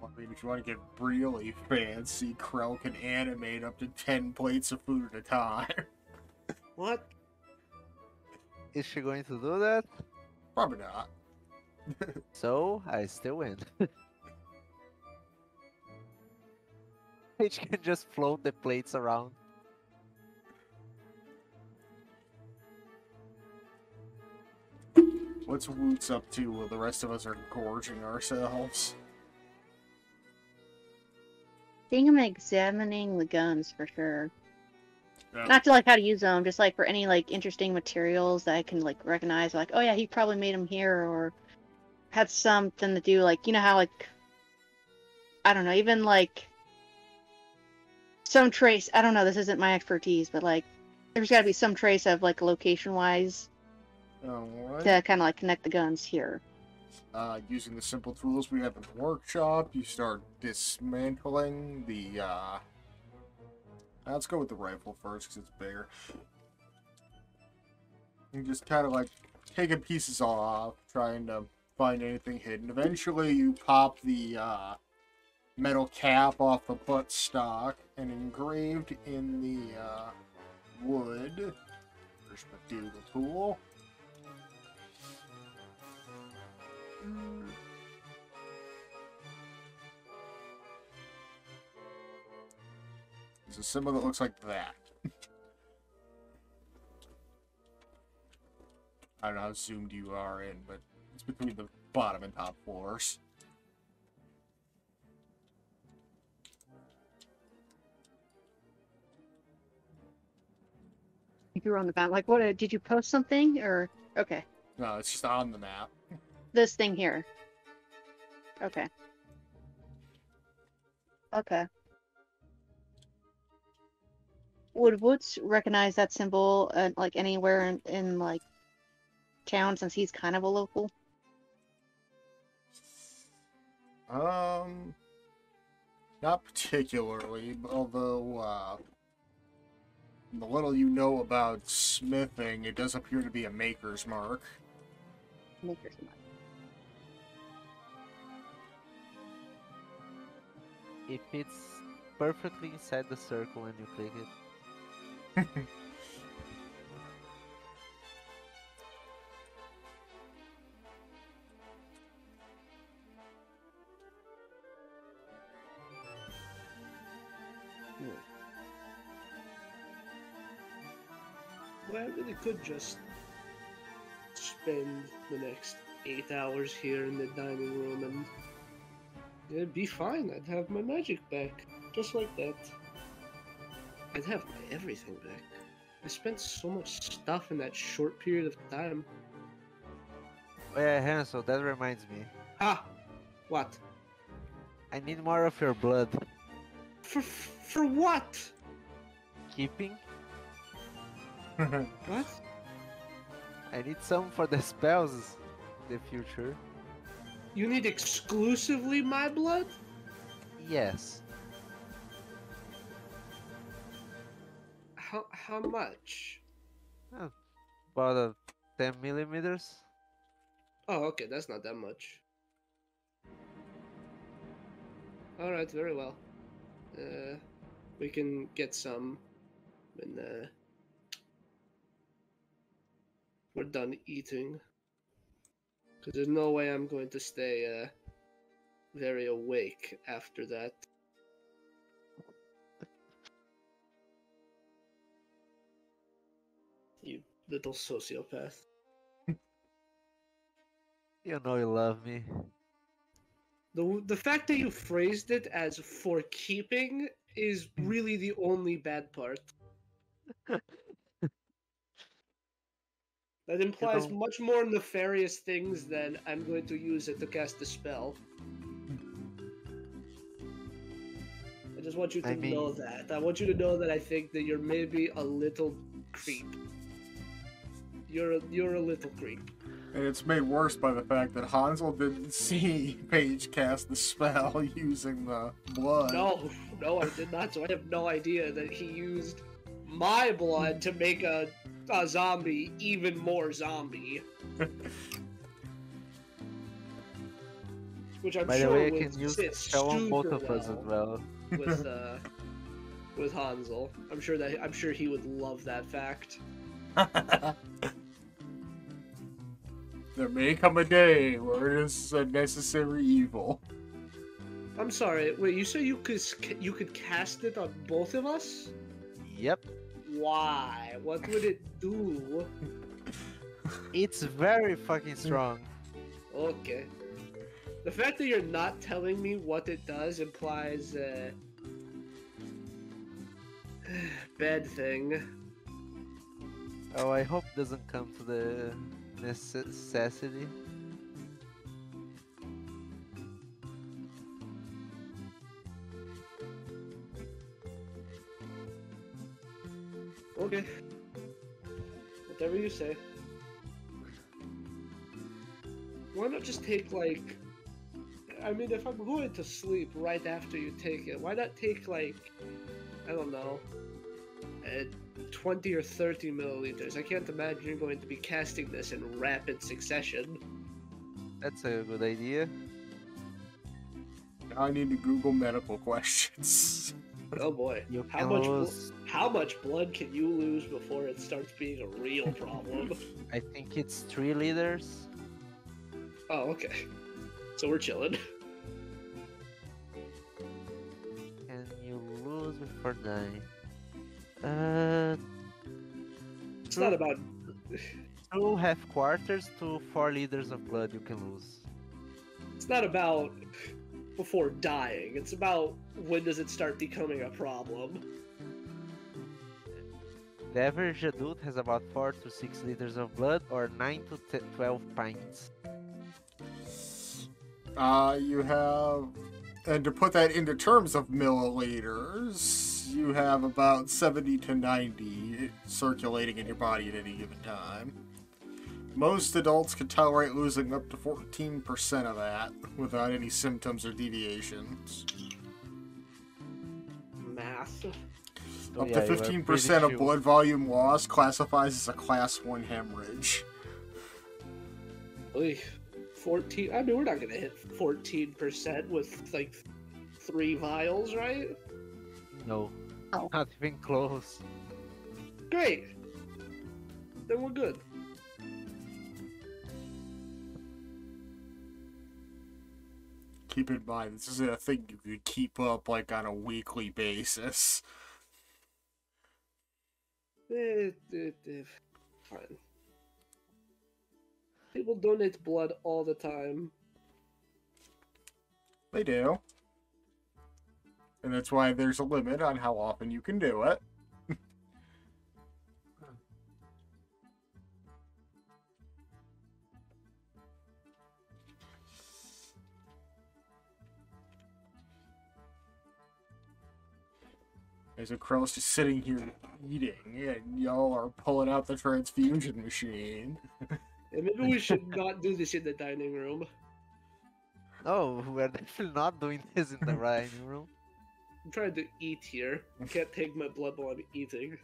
[SPEAKER 3] I mean, if you want to get really fancy, Krell can animate up to 10 plates of food at a time.
[SPEAKER 2] What?
[SPEAKER 5] Is she going to do that?
[SPEAKER 3] Probably not.
[SPEAKER 5] So, I still win. Page can just float the plates around.
[SPEAKER 3] What's Woots up to while the rest of us are gorging ourselves?
[SPEAKER 4] I think I'm examining the guns for sure.
[SPEAKER 3] Yeah.
[SPEAKER 4] Not to like how to use them, just like for any like interesting materials that I can like recognize. Like, oh yeah, he probably made them here, or had something to do. Like, you know how like I don't know, even like some trace. I don't know. This isn't my expertise, but like there's got to be some trace of like location wise
[SPEAKER 3] Alright.
[SPEAKER 4] to kind of like connect the guns here.
[SPEAKER 3] Using the simple tools we have in the workshop, you start dismantling the, let's go with the rifle first, because it's bigger. You just kind of, like, taking pieces off, trying to find anything hidden. Eventually, you pop the, metal cap off the buttstock, and engraved in the, wood, there's my doodle tool. It's a symbol that looks like that. I don't know how zoomed you are in, but it's between the bottom and top floors.
[SPEAKER 4] You were on the map. Like, what did you post something or okay?
[SPEAKER 3] No, it's just on the map.
[SPEAKER 4] This thing here. Okay. Okay. Would Woods recognize that symbol like anywhere in like town since he's kind of a local?
[SPEAKER 3] Not particularly, although, the little you know about smithing, it does appear to be a maker's mark.
[SPEAKER 4] Maker's mark.
[SPEAKER 5] If it's perfectly inside the circle when you click it.
[SPEAKER 2] Well, I really could just spend the next 8 hours here in the dining room and It'd be fine. I'd have my magic back. Just like that. I'd have my everything back. I spent so much stuff in that short period of time.
[SPEAKER 5] Oh yeah, Hansel, that reminds me.
[SPEAKER 2] Ha! What?
[SPEAKER 5] I need more of your blood.
[SPEAKER 2] For what?
[SPEAKER 5] Keeping?
[SPEAKER 2] What?
[SPEAKER 5] I need some for the spells in the future.
[SPEAKER 2] You need exclusively my blood?
[SPEAKER 5] Yes.
[SPEAKER 2] How much?
[SPEAKER 5] Oh, about 10 millimeters.
[SPEAKER 2] Oh, okay, that's not that much. Alright, very well. We can get some when we're done eating. Because there's no way I'm going to stay very awake after that. You little sociopath.
[SPEAKER 5] You know you love me.
[SPEAKER 2] The fact that you phrased it as for keeping is really the only bad part. That implies
[SPEAKER 5] know-
[SPEAKER 2] much more nefarious things than I'm going to use it to cast a spell. I just want you to know that. I want you to know that I think that you're maybe a little creep. You're a little creep.
[SPEAKER 3] And it's made worse by the fact that Hansel didn't see Paige cast the spell using the blood.
[SPEAKER 2] No, I did not. So I have no idea that he used my blood to make a zombie even more zombie. Which I'm
[SPEAKER 5] By the
[SPEAKER 2] sure
[SPEAKER 5] way, I
[SPEAKER 2] would
[SPEAKER 5] can use
[SPEAKER 2] sit
[SPEAKER 5] spell on both
[SPEAKER 2] super
[SPEAKER 5] of us as well.
[SPEAKER 2] with Hansel. I'm sure he would love that fact.
[SPEAKER 3] There may come a day where it is a necessary evil.
[SPEAKER 2] I'm sorry. Wait, you say you could cast it on both of us?
[SPEAKER 5] Yep.
[SPEAKER 2] Why? What would it do?
[SPEAKER 5] It's very fucking strong.
[SPEAKER 2] Okay. The fact that you're not telling me what it does implies bad thing.
[SPEAKER 5] Oh, I hope it doesn't come to the necessity.
[SPEAKER 2] Okay. Whatever you say. Why not just take, like... I mean, if I'm going to sleep right after you take it, why not take, like... I don't know... 20 or 30 milliliters. I can't imagine you're going to be casting this in rapid succession.
[SPEAKER 5] That's a good idea.
[SPEAKER 3] Now I need to Google medical questions.
[SPEAKER 2] Oh boy.
[SPEAKER 5] You
[SPEAKER 2] How
[SPEAKER 5] can
[SPEAKER 2] much
[SPEAKER 5] lose.
[SPEAKER 2] how much blood can you lose before it starts being a real problem?
[SPEAKER 5] I think it's 3 liters.
[SPEAKER 2] Oh, okay. So we're chilling.
[SPEAKER 5] Can you lose before dying?
[SPEAKER 2] It's not about
[SPEAKER 5] 2 half quarters to 4 liters of blood you can lose.
[SPEAKER 2] it's not about before dying. It's about when does it start becoming a problem.
[SPEAKER 5] The average adult has about 4 to 6 liters of blood, or 9 to 12 pints.
[SPEAKER 3] You have, and to put that into terms of milliliters, you have about 70 to 90 circulating in your body at any given time. Most adults can tolerate losing up to 14% of that without any symptoms or deviations.
[SPEAKER 2] Math.
[SPEAKER 5] So
[SPEAKER 3] Up
[SPEAKER 5] yeah,
[SPEAKER 3] to
[SPEAKER 5] you are
[SPEAKER 3] 15%
[SPEAKER 5] pretty
[SPEAKER 3] of
[SPEAKER 5] chill.
[SPEAKER 3] blood volume loss classifies as a class 1 hemorrhage.
[SPEAKER 2] Oy, 14. I mean, we're not gonna hit 14% with like 3 vials, right?
[SPEAKER 5] No,
[SPEAKER 4] Oh.
[SPEAKER 5] not even close.
[SPEAKER 2] Great. Then we're good.
[SPEAKER 3] Keep in mind, this isn't a thing you could keep up like on a weekly basis.
[SPEAKER 2] Fine. People donate blood all the time.
[SPEAKER 3] They do. And that's why there's a limit on how often you can do it. As a Krell's just sitting here eating, and y'all are pulling out the transfusion machine.
[SPEAKER 2] Yeah, maybe we should not do this in the dining room.
[SPEAKER 5] No, we're definitely not doing this in the dining room.
[SPEAKER 2] I'm trying to eat here. Can't take my blood while I'm eating.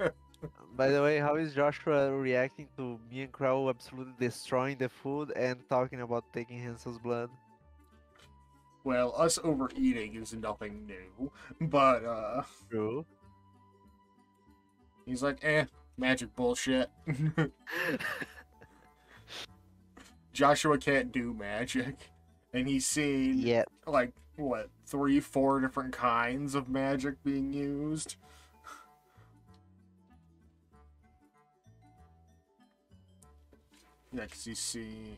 [SPEAKER 5] By the way, how is Joshua reacting to me and Crow absolutely destroying the food and talking about taking Hansel's blood?
[SPEAKER 3] Well, us overeating is nothing new, but,
[SPEAKER 5] True.
[SPEAKER 3] he's like, magic bullshit. Joshua can't do magic. And he's seen,
[SPEAKER 5] Yeah.
[SPEAKER 3] like, what, 3-4 different kinds of magic being used? Yeah, because you see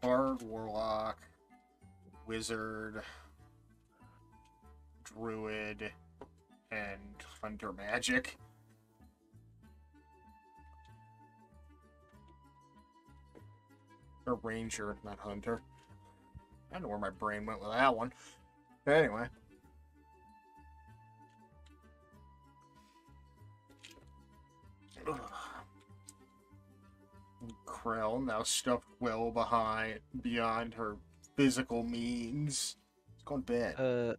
[SPEAKER 3] Bard, Warlock, Wizard, Druid, and Hunter Magic. Or Ranger, not Hunter. I don't know where my brain went with that one. Anyway. Krell now stuffed well beyond her physical means. Let's go to bed.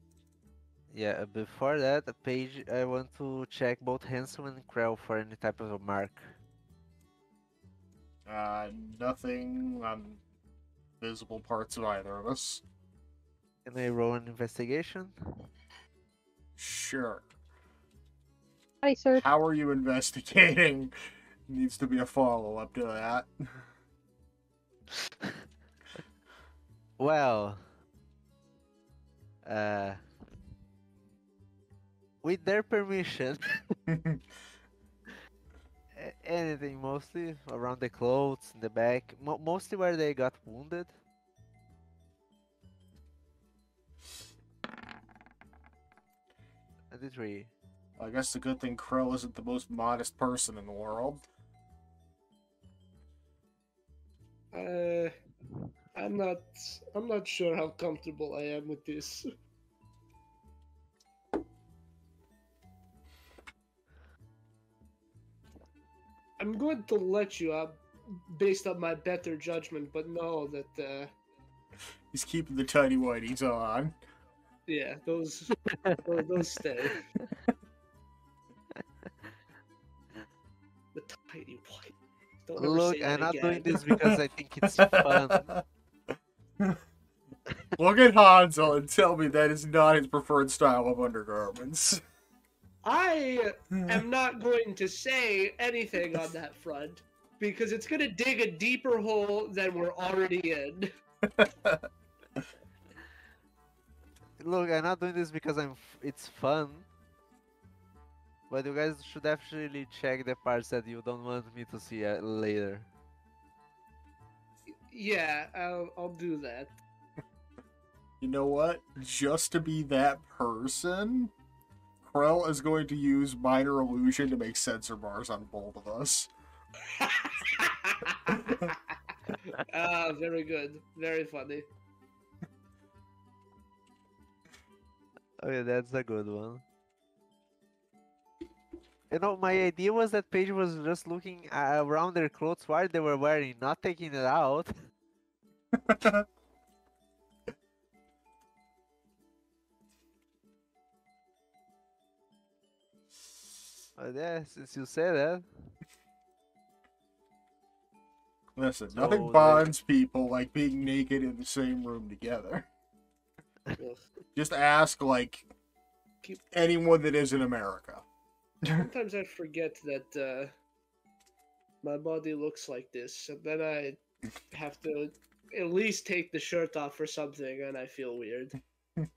[SPEAKER 5] Yeah, before that, Paige, I want to check both Hansel and Krell for any type of a mark.
[SPEAKER 3] Nothing on visible parts of either of us.
[SPEAKER 5] Can I roll an investigation?
[SPEAKER 3] Sure.
[SPEAKER 4] Hi, sir.
[SPEAKER 3] How are you investigating? Needs to be a follow-up to that.
[SPEAKER 5] Well, with their permission, anything mostly around the clothes, in the back, mostly where they got wounded. And the tree.
[SPEAKER 3] I guess the good thing Krell isn't the most modest person in the world.
[SPEAKER 2] I'm not sure how comfortable I am with this. I'm going to let you up based on my better judgment, but know that
[SPEAKER 3] He's keeping the tiny whities on.
[SPEAKER 2] yeah, those stay. The tiny white. Don't ever
[SPEAKER 5] Look,
[SPEAKER 2] say that
[SPEAKER 5] I'm not doing
[SPEAKER 2] again.
[SPEAKER 5] this because I think it's fun.
[SPEAKER 3] Look at Hansel and tell me that is not his preferred style of undergarments.
[SPEAKER 2] I am not going to say anything on that front because it's going to dig a deeper hole than we're already in.
[SPEAKER 5] Look, I'm not doing this because it's fun. But you guys should actually check the parts that you don't want me to see later.
[SPEAKER 2] Yeah, I'll do that.
[SPEAKER 3] You know what? Just to be that person, Krell is going to use minor illusion to make sensor bars on both of us.
[SPEAKER 2] Very good. Very funny.
[SPEAKER 5] Okay, that's a good one. You know, my idea was that Paige was just looking around their clothes while they were wearing, not taking it out. But yeah, since you say that.
[SPEAKER 3] Listen,
[SPEAKER 5] So,
[SPEAKER 3] nothing bonds people like being naked in the same room together. Just ask, like, anyone that is in America.
[SPEAKER 2] Sometimes I forget that my body looks like this, and then I have to at least take the shirt off or something, and I feel weird.
[SPEAKER 5] Don't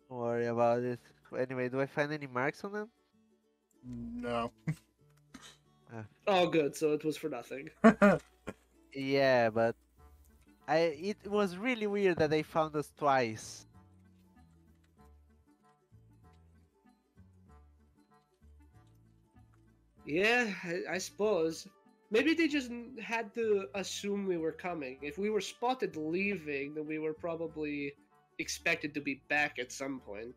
[SPEAKER 5] worry about it. Anyway, do I find any marks on them?
[SPEAKER 3] No.
[SPEAKER 2] Oh, good. So it was for nothing.
[SPEAKER 5] Yeah, but It was really weird that they found us twice.
[SPEAKER 2] Yeah, I suppose. Maybe they just had to assume we were coming. If we were spotted leaving, then we were probably expected to be back at some point.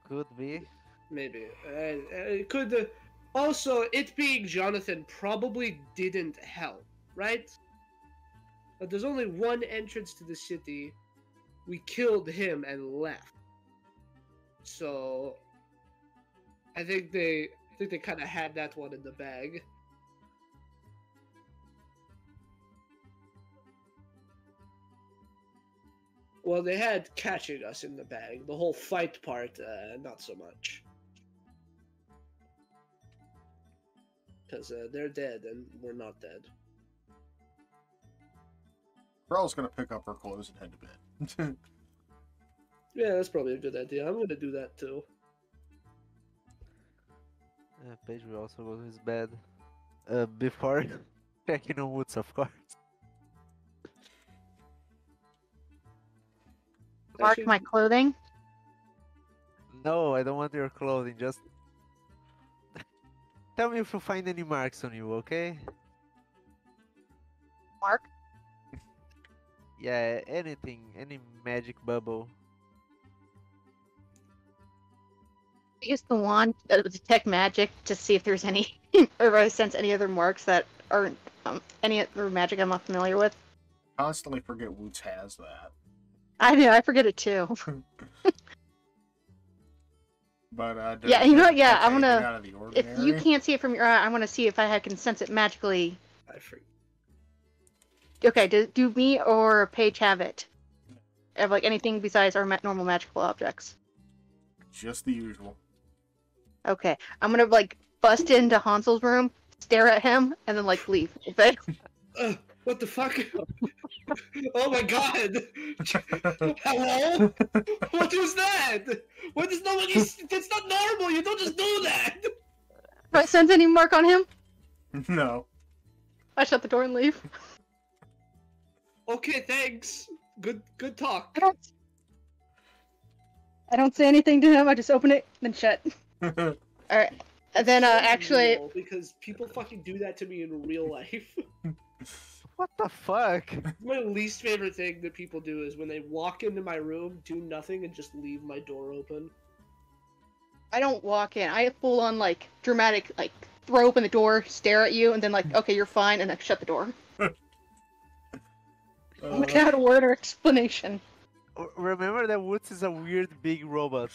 [SPEAKER 5] Could be.
[SPEAKER 2] Maybe. It could. Also, it being Jonathan probably didn't help, right? But there's only one entrance to the city. We killed him and left. So I think they kind of had that one in the bag. Well, they had catching us in the bag. The whole fight part, not so much. Because they're dead and we're not dead.
[SPEAKER 3] Carl's gonna pick up her clothes and head to bed.
[SPEAKER 2] Yeah, that's probably a good idea. I'm gonna do that too.
[SPEAKER 5] Paige will also go to his bed. Before checking on Woods, of course.
[SPEAKER 4] Mark
[SPEAKER 2] Actually,
[SPEAKER 4] my clothing.
[SPEAKER 5] No, I don't want your clothing. Just tell me if you find any marks on you, okay?
[SPEAKER 4] Mark.
[SPEAKER 5] Yeah, anything, any magic bubble.
[SPEAKER 4] Use the wand to detect magic to see if there's any, or I sense any other marks that aren't any other magic I'm not familiar with.
[SPEAKER 3] Constantly forget Woots has that.
[SPEAKER 4] I know, I forget it too.
[SPEAKER 3] But
[SPEAKER 4] Yeah, you know what? Yeah, I'm
[SPEAKER 3] anything
[SPEAKER 4] gonna.
[SPEAKER 3] out of the
[SPEAKER 4] If you
[SPEAKER 3] ordinary?
[SPEAKER 4] can't see it from your eye, I want to see if I can sense it magically.
[SPEAKER 2] I forget.
[SPEAKER 4] Okay, do me or Paige have it? Have like anything besides our normal magical objects?
[SPEAKER 3] Just the usual.
[SPEAKER 4] Okay, I'm gonna like bust into Hansel's room, stare at him, and then like leave. Okay?
[SPEAKER 2] What the fuck? Oh my god! Hello? What was that? What is nobody? That's not normal. You don't just do that.
[SPEAKER 4] Do I sense any mark on him?
[SPEAKER 3] No.
[SPEAKER 4] I shut the door and leave.
[SPEAKER 2] Okay, thanks. Good talk.
[SPEAKER 4] I don't say anything to him. I just open it, then shut. All right. And then
[SPEAKER 2] So
[SPEAKER 4] actually,
[SPEAKER 2] real, because people fucking do that to me in real life.
[SPEAKER 5] What the fuck?
[SPEAKER 2] My least favorite thing that people do is when they walk into my room, do nothing, and just leave my door open.
[SPEAKER 4] I don't walk in. I full on like dramatic, like throw open the door, stare at you, and then like, okay, you're fine, and then shut the door without a word or explanation.
[SPEAKER 5] Remember that Woods is a weird big robot.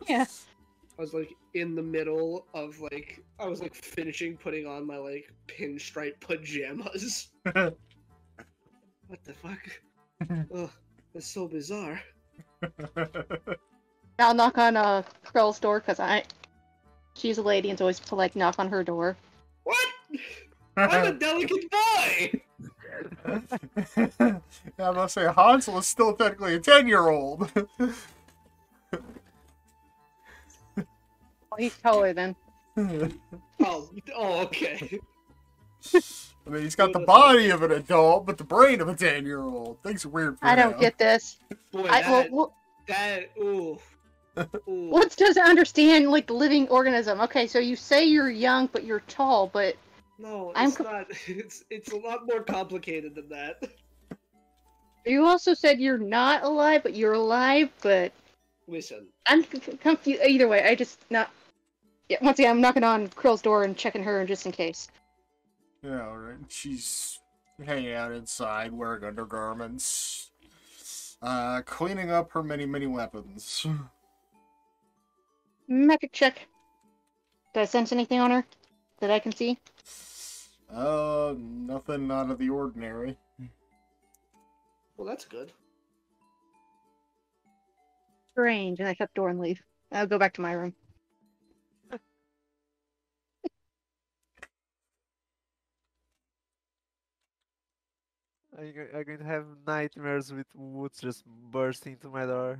[SPEAKER 4] Yeah.
[SPEAKER 2] I was like in the middle of like I was like finishing putting on my like pinstripe pajamas. What the fuck? Ugh, that's so bizarre.
[SPEAKER 4] I'll knock on Krell's door because she's a lady and it's always to like knock on her door.
[SPEAKER 2] What? I'm a delicate boy.
[SPEAKER 3] Yeah, I must say Hansel is still technically a 10-year-old.
[SPEAKER 4] Well, he's taller then.
[SPEAKER 2] Oh, okay.
[SPEAKER 3] I mean, he's got the body of an adult, but the brain of a 10-year-old. Things are weird for
[SPEAKER 4] I
[SPEAKER 3] him.
[SPEAKER 4] don't get this.
[SPEAKER 2] Boy, ooh.
[SPEAKER 4] Woods doesn't understand like the living organism. Okay, so you say you're young, but you're tall, but
[SPEAKER 2] No, it's not. It's a lot more complicated than that.
[SPEAKER 4] you also said you're not alive, but you're alive. But
[SPEAKER 2] Listen,
[SPEAKER 4] I'm confused. Either way, I just not. Yeah, once again, I'm knocking on Krill's door and checking her just in case.
[SPEAKER 3] Yeah, alright. She's hanging out inside, wearing undergarments, cleaning up her many, many weapons.
[SPEAKER 4] Magic check. Did I sense anything on her that I can see?
[SPEAKER 3] Nothing out of the ordinary.
[SPEAKER 2] well, that's good.
[SPEAKER 4] Strange, and I shut the door and leave. I'll go back to my room.
[SPEAKER 5] I'm going to have nightmares with Woods just bursting into my door.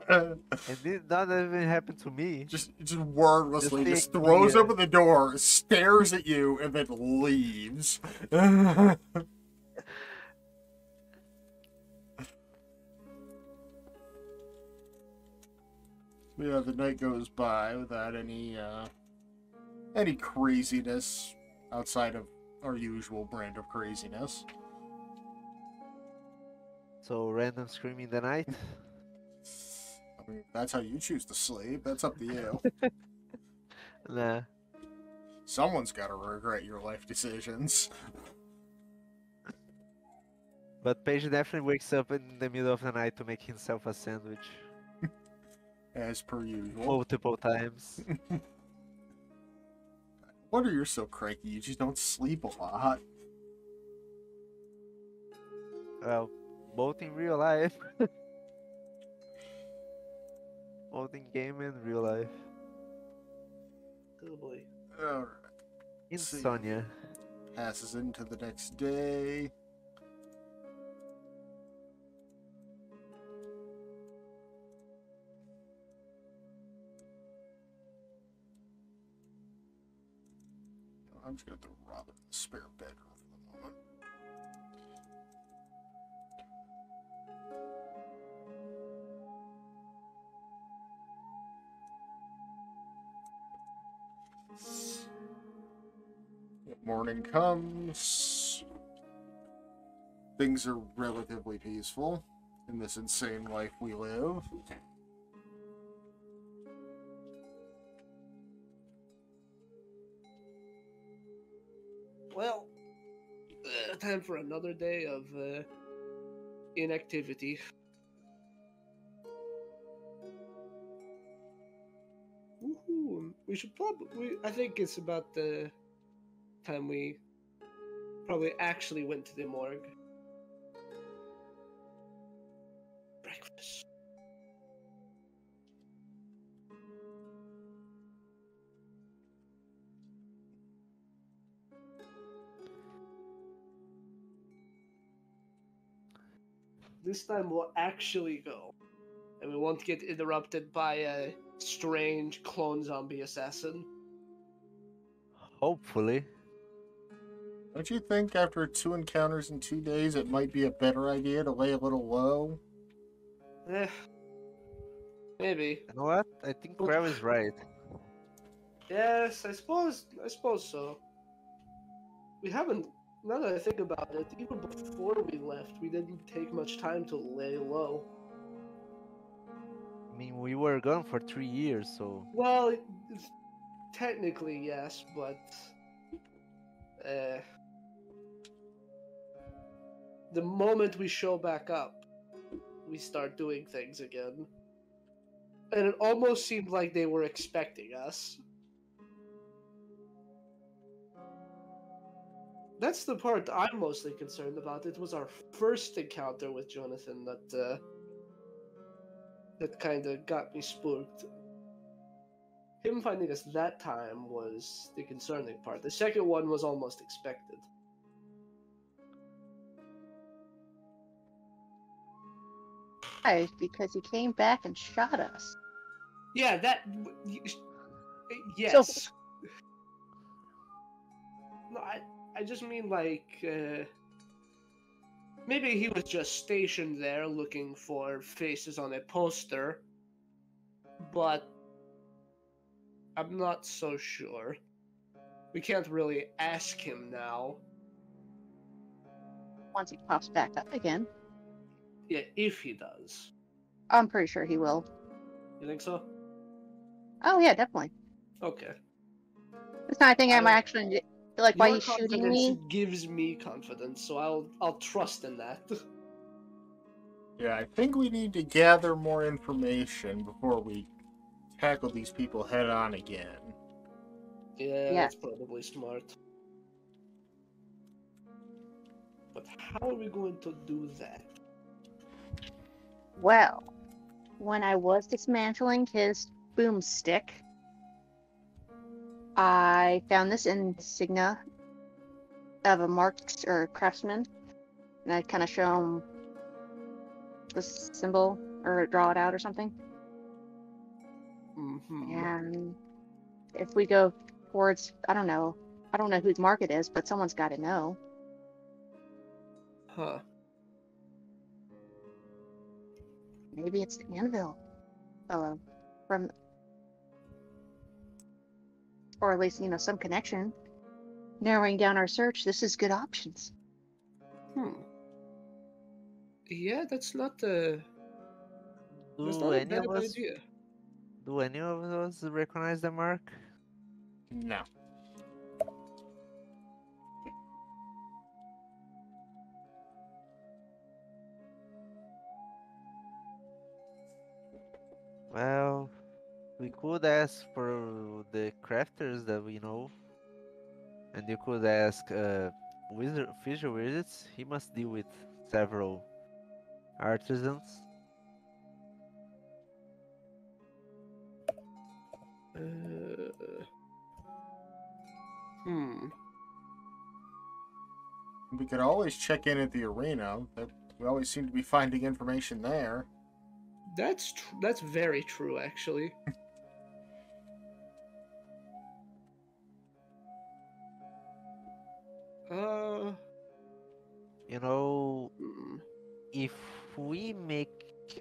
[SPEAKER 3] Uh,
[SPEAKER 5] And this not even happened to me.
[SPEAKER 3] just wordlessly,
[SPEAKER 5] Just
[SPEAKER 3] just
[SPEAKER 5] being
[SPEAKER 3] throws
[SPEAKER 5] weird.
[SPEAKER 3] open the door, stares at you, and then leaves. Yeah, the night goes by without any craziness outside of our usual brand of craziness.
[SPEAKER 5] So random screaming in the night.
[SPEAKER 3] I mean, that's how you choose to sleep. That's up to you.
[SPEAKER 5] Nah.
[SPEAKER 3] Someone's got to regret your life decisions.
[SPEAKER 5] But Paige definitely wakes up in the middle of the night to make himself a sandwich.
[SPEAKER 3] As per usual.
[SPEAKER 5] Multiple times.
[SPEAKER 3] Wonder you're so cranky, you just don't sleep a lot.
[SPEAKER 5] Well, both in real life. Both in game and real life.
[SPEAKER 2] Oh boy.
[SPEAKER 3] Alright.
[SPEAKER 5] Insomnia.
[SPEAKER 3] Passes into the next day. I'm just going to throw Robin in the spare bedroom for the moment. Morning comes. Things are relatively peaceful in this insane life we live.
[SPEAKER 2] Well, time for another day of inactivity. Woohoo! We should probably. I think it's about the time we probably actually went to the morgue. Breakfast. This time we'll actually go. And we won't get interrupted by a strange clone zombie assassin.
[SPEAKER 5] Hopefully.
[SPEAKER 3] Don't you think after 2 encounters in 2 days it might be a better idea to lay a little low?
[SPEAKER 2] Maybe.
[SPEAKER 5] You know what? I think Crow is right.
[SPEAKER 2] Yes, I suppose so. We haven't, now that I think about it, even before we left, we didn't take much time to lay low.
[SPEAKER 5] I mean, we were gone for 3 years, so...
[SPEAKER 2] Well, technically yes, but the moment we show back up, we start doing things again. And it almost seemed like they were expecting us. That's the part I'm mostly concerned about. It was our first encounter with Jonathan that kind of got me spooked. Him finding us that time was the concerning part. The second one was almost expected.
[SPEAKER 4] Why? Because he came back and shot us.
[SPEAKER 2] Yeah, yes. No, I just mean like maybe he was just stationed there looking for faces on a poster, but I'm not so sure. We can't really ask him now.
[SPEAKER 4] Once he pops back up again.
[SPEAKER 2] Yeah, if he does.
[SPEAKER 4] I'm pretty sure he will.
[SPEAKER 2] You think so?
[SPEAKER 4] Oh yeah, definitely.
[SPEAKER 2] Okay.
[SPEAKER 4] This time I think I might actually feel like why
[SPEAKER 2] Your
[SPEAKER 4] he's shooting
[SPEAKER 2] confidence
[SPEAKER 4] me.
[SPEAKER 2] gives me confidence, so I'll trust in that.
[SPEAKER 3] Yeah, I think we need to gather more information before we tackle these people head on again.
[SPEAKER 2] Yeah,
[SPEAKER 4] Yeah.
[SPEAKER 2] that's probably smart. But how are we going to do that?
[SPEAKER 4] Well, when I was dismantling his boomstick, I found this insignia of a marked or craftsman, and I kind of show him the symbol or draw it out or something.
[SPEAKER 2] Mm-hmm.
[SPEAKER 4] And if we go towards, I don't know whose mark it is, but someone's got to know.
[SPEAKER 2] Huh.
[SPEAKER 4] Maybe it's the Anvil fellow. from, or at least, some connection. Narrowing down our search, this is good options.
[SPEAKER 2] Yeah, that's not a
[SPEAKER 5] Do any
[SPEAKER 2] bad
[SPEAKER 5] of us
[SPEAKER 2] idea.
[SPEAKER 5] do any of us recognize the mark?
[SPEAKER 3] No.
[SPEAKER 5] Well, we could ask for the crafters that we know, and you could ask Fisher Wizards. He must deal with several artisans.
[SPEAKER 3] We could always check in at the arena. We always seem to be finding information there.
[SPEAKER 2] That's very true, actually.
[SPEAKER 5] You know, if we make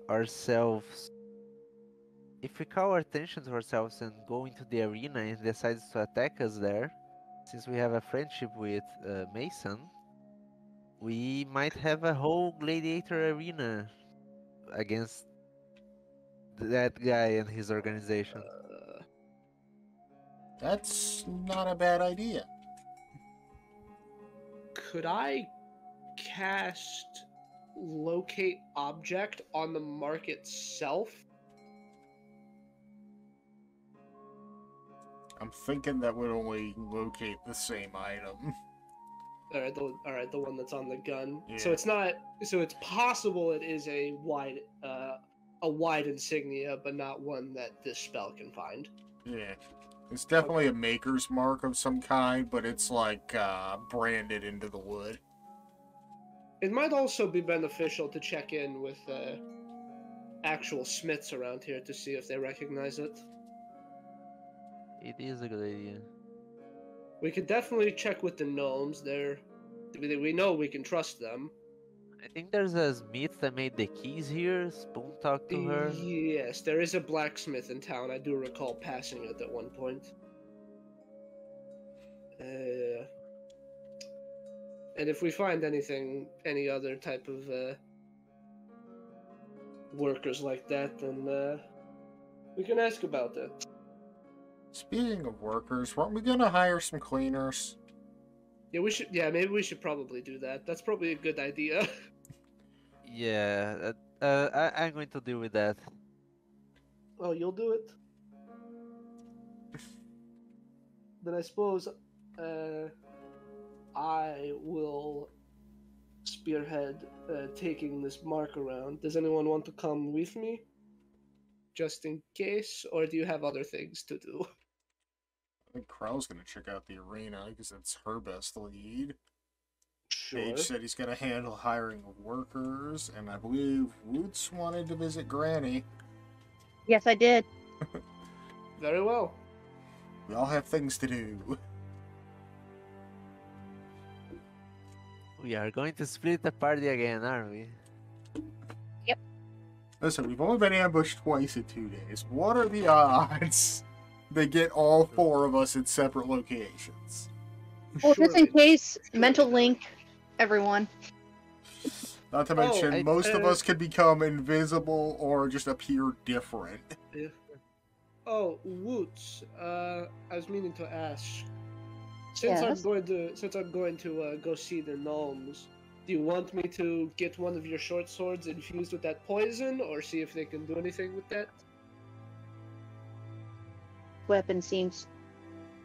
[SPEAKER 5] ourselves, if we call our attention to ourselves and go into the arena and decides to attack us there, since we have a friendship with Mason, we might have a whole gladiator arena against that guy and his organization.
[SPEAKER 3] That's not a bad idea.
[SPEAKER 2] Could I cast locate object on the mark itself?
[SPEAKER 3] I'm thinking that would only locate the same item.
[SPEAKER 2] All right, the one that's on the gun.
[SPEAKER 3] Yeah.
[SPEAKER 2] So it's not. So it's possible it is a wide insignia, but not one that this spell can find.
[SPEAKER 3] Yeah. It's definitely a maker's mark of some kind, but it's like branded into the wood.
[SPEAKER 2] It might also be beneficial to check in with actual smiths around here to see if they recognize it.
[SPEAKER 5] It is a good idea.
[SPEAKER 2] We could definitely check with the gnomes. We know we can trust them.
[SPEAKER 5] I think there's a smith that made the keys here. Spoon talked to her.
[SPEAKER 2] Yes, there is a blacksmith in town. I do recall passing it at one point. And if we find any other type of workers like that, then we can ask about it.
[SPEAKER 3] Speaking of workers, weren't we gonna hire some cleaners?
[SPEAKER 2] Yeah, we should. Yeah, maybe we should probably do that. That's probably a good idea.
[SPEAKER 5] Yeah, I'm going to deal with that.
[SPEAKER 2] Oh, you'll do it? Then I suppose I will spearhead taking this mark around. Does anyone want to come with me? Just in case? Or do you have other things to do?
[SPEAKER 3] I think Krell's gonna check out the arena because it's her best lead.
[SPEAKER 2] Sure.
[SPEAKER 3] Paige said he's gonna handle hiring of workers, and I believe Woots wanted to visit Granny.
[SPEAKER 4] Yes, I did.
[SPEAKER 2] Very well.
[SPEAKER 3] We all have things to do.
[SPEAKER 5] We are going to split the party again, aren't we?
[SPEAKER 4] Yep.
[SPEAKER 3] Listen, we've only been ambushed twice in 2 days. What are the odds they get all 4 of us in separate locations?
[SPEAKER 4] Well, just in
[SPEAKER 2] Surely.
[SPEAKER 4] case, mental link, everyone.
[SPEAKER 3] Not to mention,
[SPEAKER 2] I-
[SPEAKER 3] most of us could become invisible or just appear different.
[SPEAKER 2] Yeah. Oh, Woots. I was meaning to ask. Since
[SPEAKER 4] Yes?
[SPEAKER 2] I'm going to go see the gnomes, do you want me to get one of your short swords infused with that poison, or see if they can do anything with that?
[SPEAKER 4] Weapon seems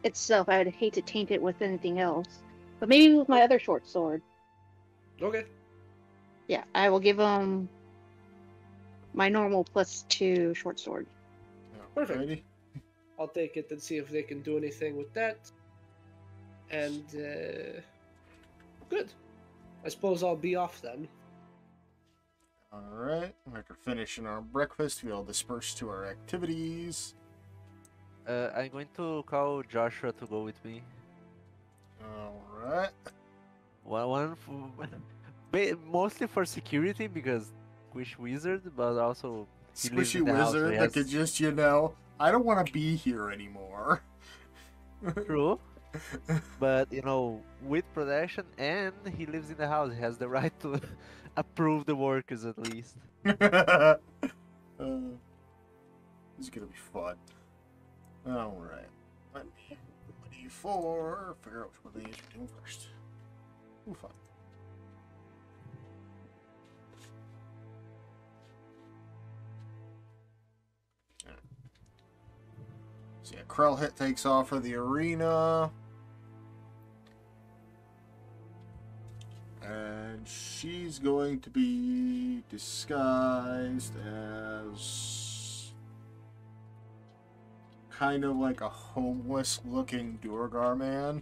[SPEAKER 4] itself. I would hate to taint it with anything else, but maybe with my other short sword.
[SPEAKER 2] Okay.
[SPEAKER 4] Yeah, I will give him my normal +2 short sword.
[SPEAKER 2] Perfect.
[SPEAKER 3] Alrighty.
[SPEAKER 2] I'll take it and see if they can do anything with that. And good. I suppose I'll be off then.
[SPEAKER 3] Alright, after finishing our breakfast, we all disperse to our activities.
[SPEAKER 5] I'm going to call Joshua to go with me.
[SPEAKER 3] Alright.
[SPEAKER 5] Mostly for security because Squish Wizard, but also He lives
[SPEAKER 3] Squishy
[SPEAKER 5] in the house, so
[SPEAKER 3] wizard
[SPEAKER 5] he
[SPEAKER 3] that
[SPEAKER 5] has
[SPEAKER 3] could just, you know, I don't want to be here anymore.
[SPEAKER 5] true. But you know, with production, and he lives in the house, he has the right to approve the workers at least.
[SPEAKER 3] This is gonna be fun. Alright. Let me D4. Figure out which one of these we're doing first. Ooh, fun. Right. So yeah, Krell hit takes off for the arena. And she's going to be disguised as kind of like a homeless looking Durgar man.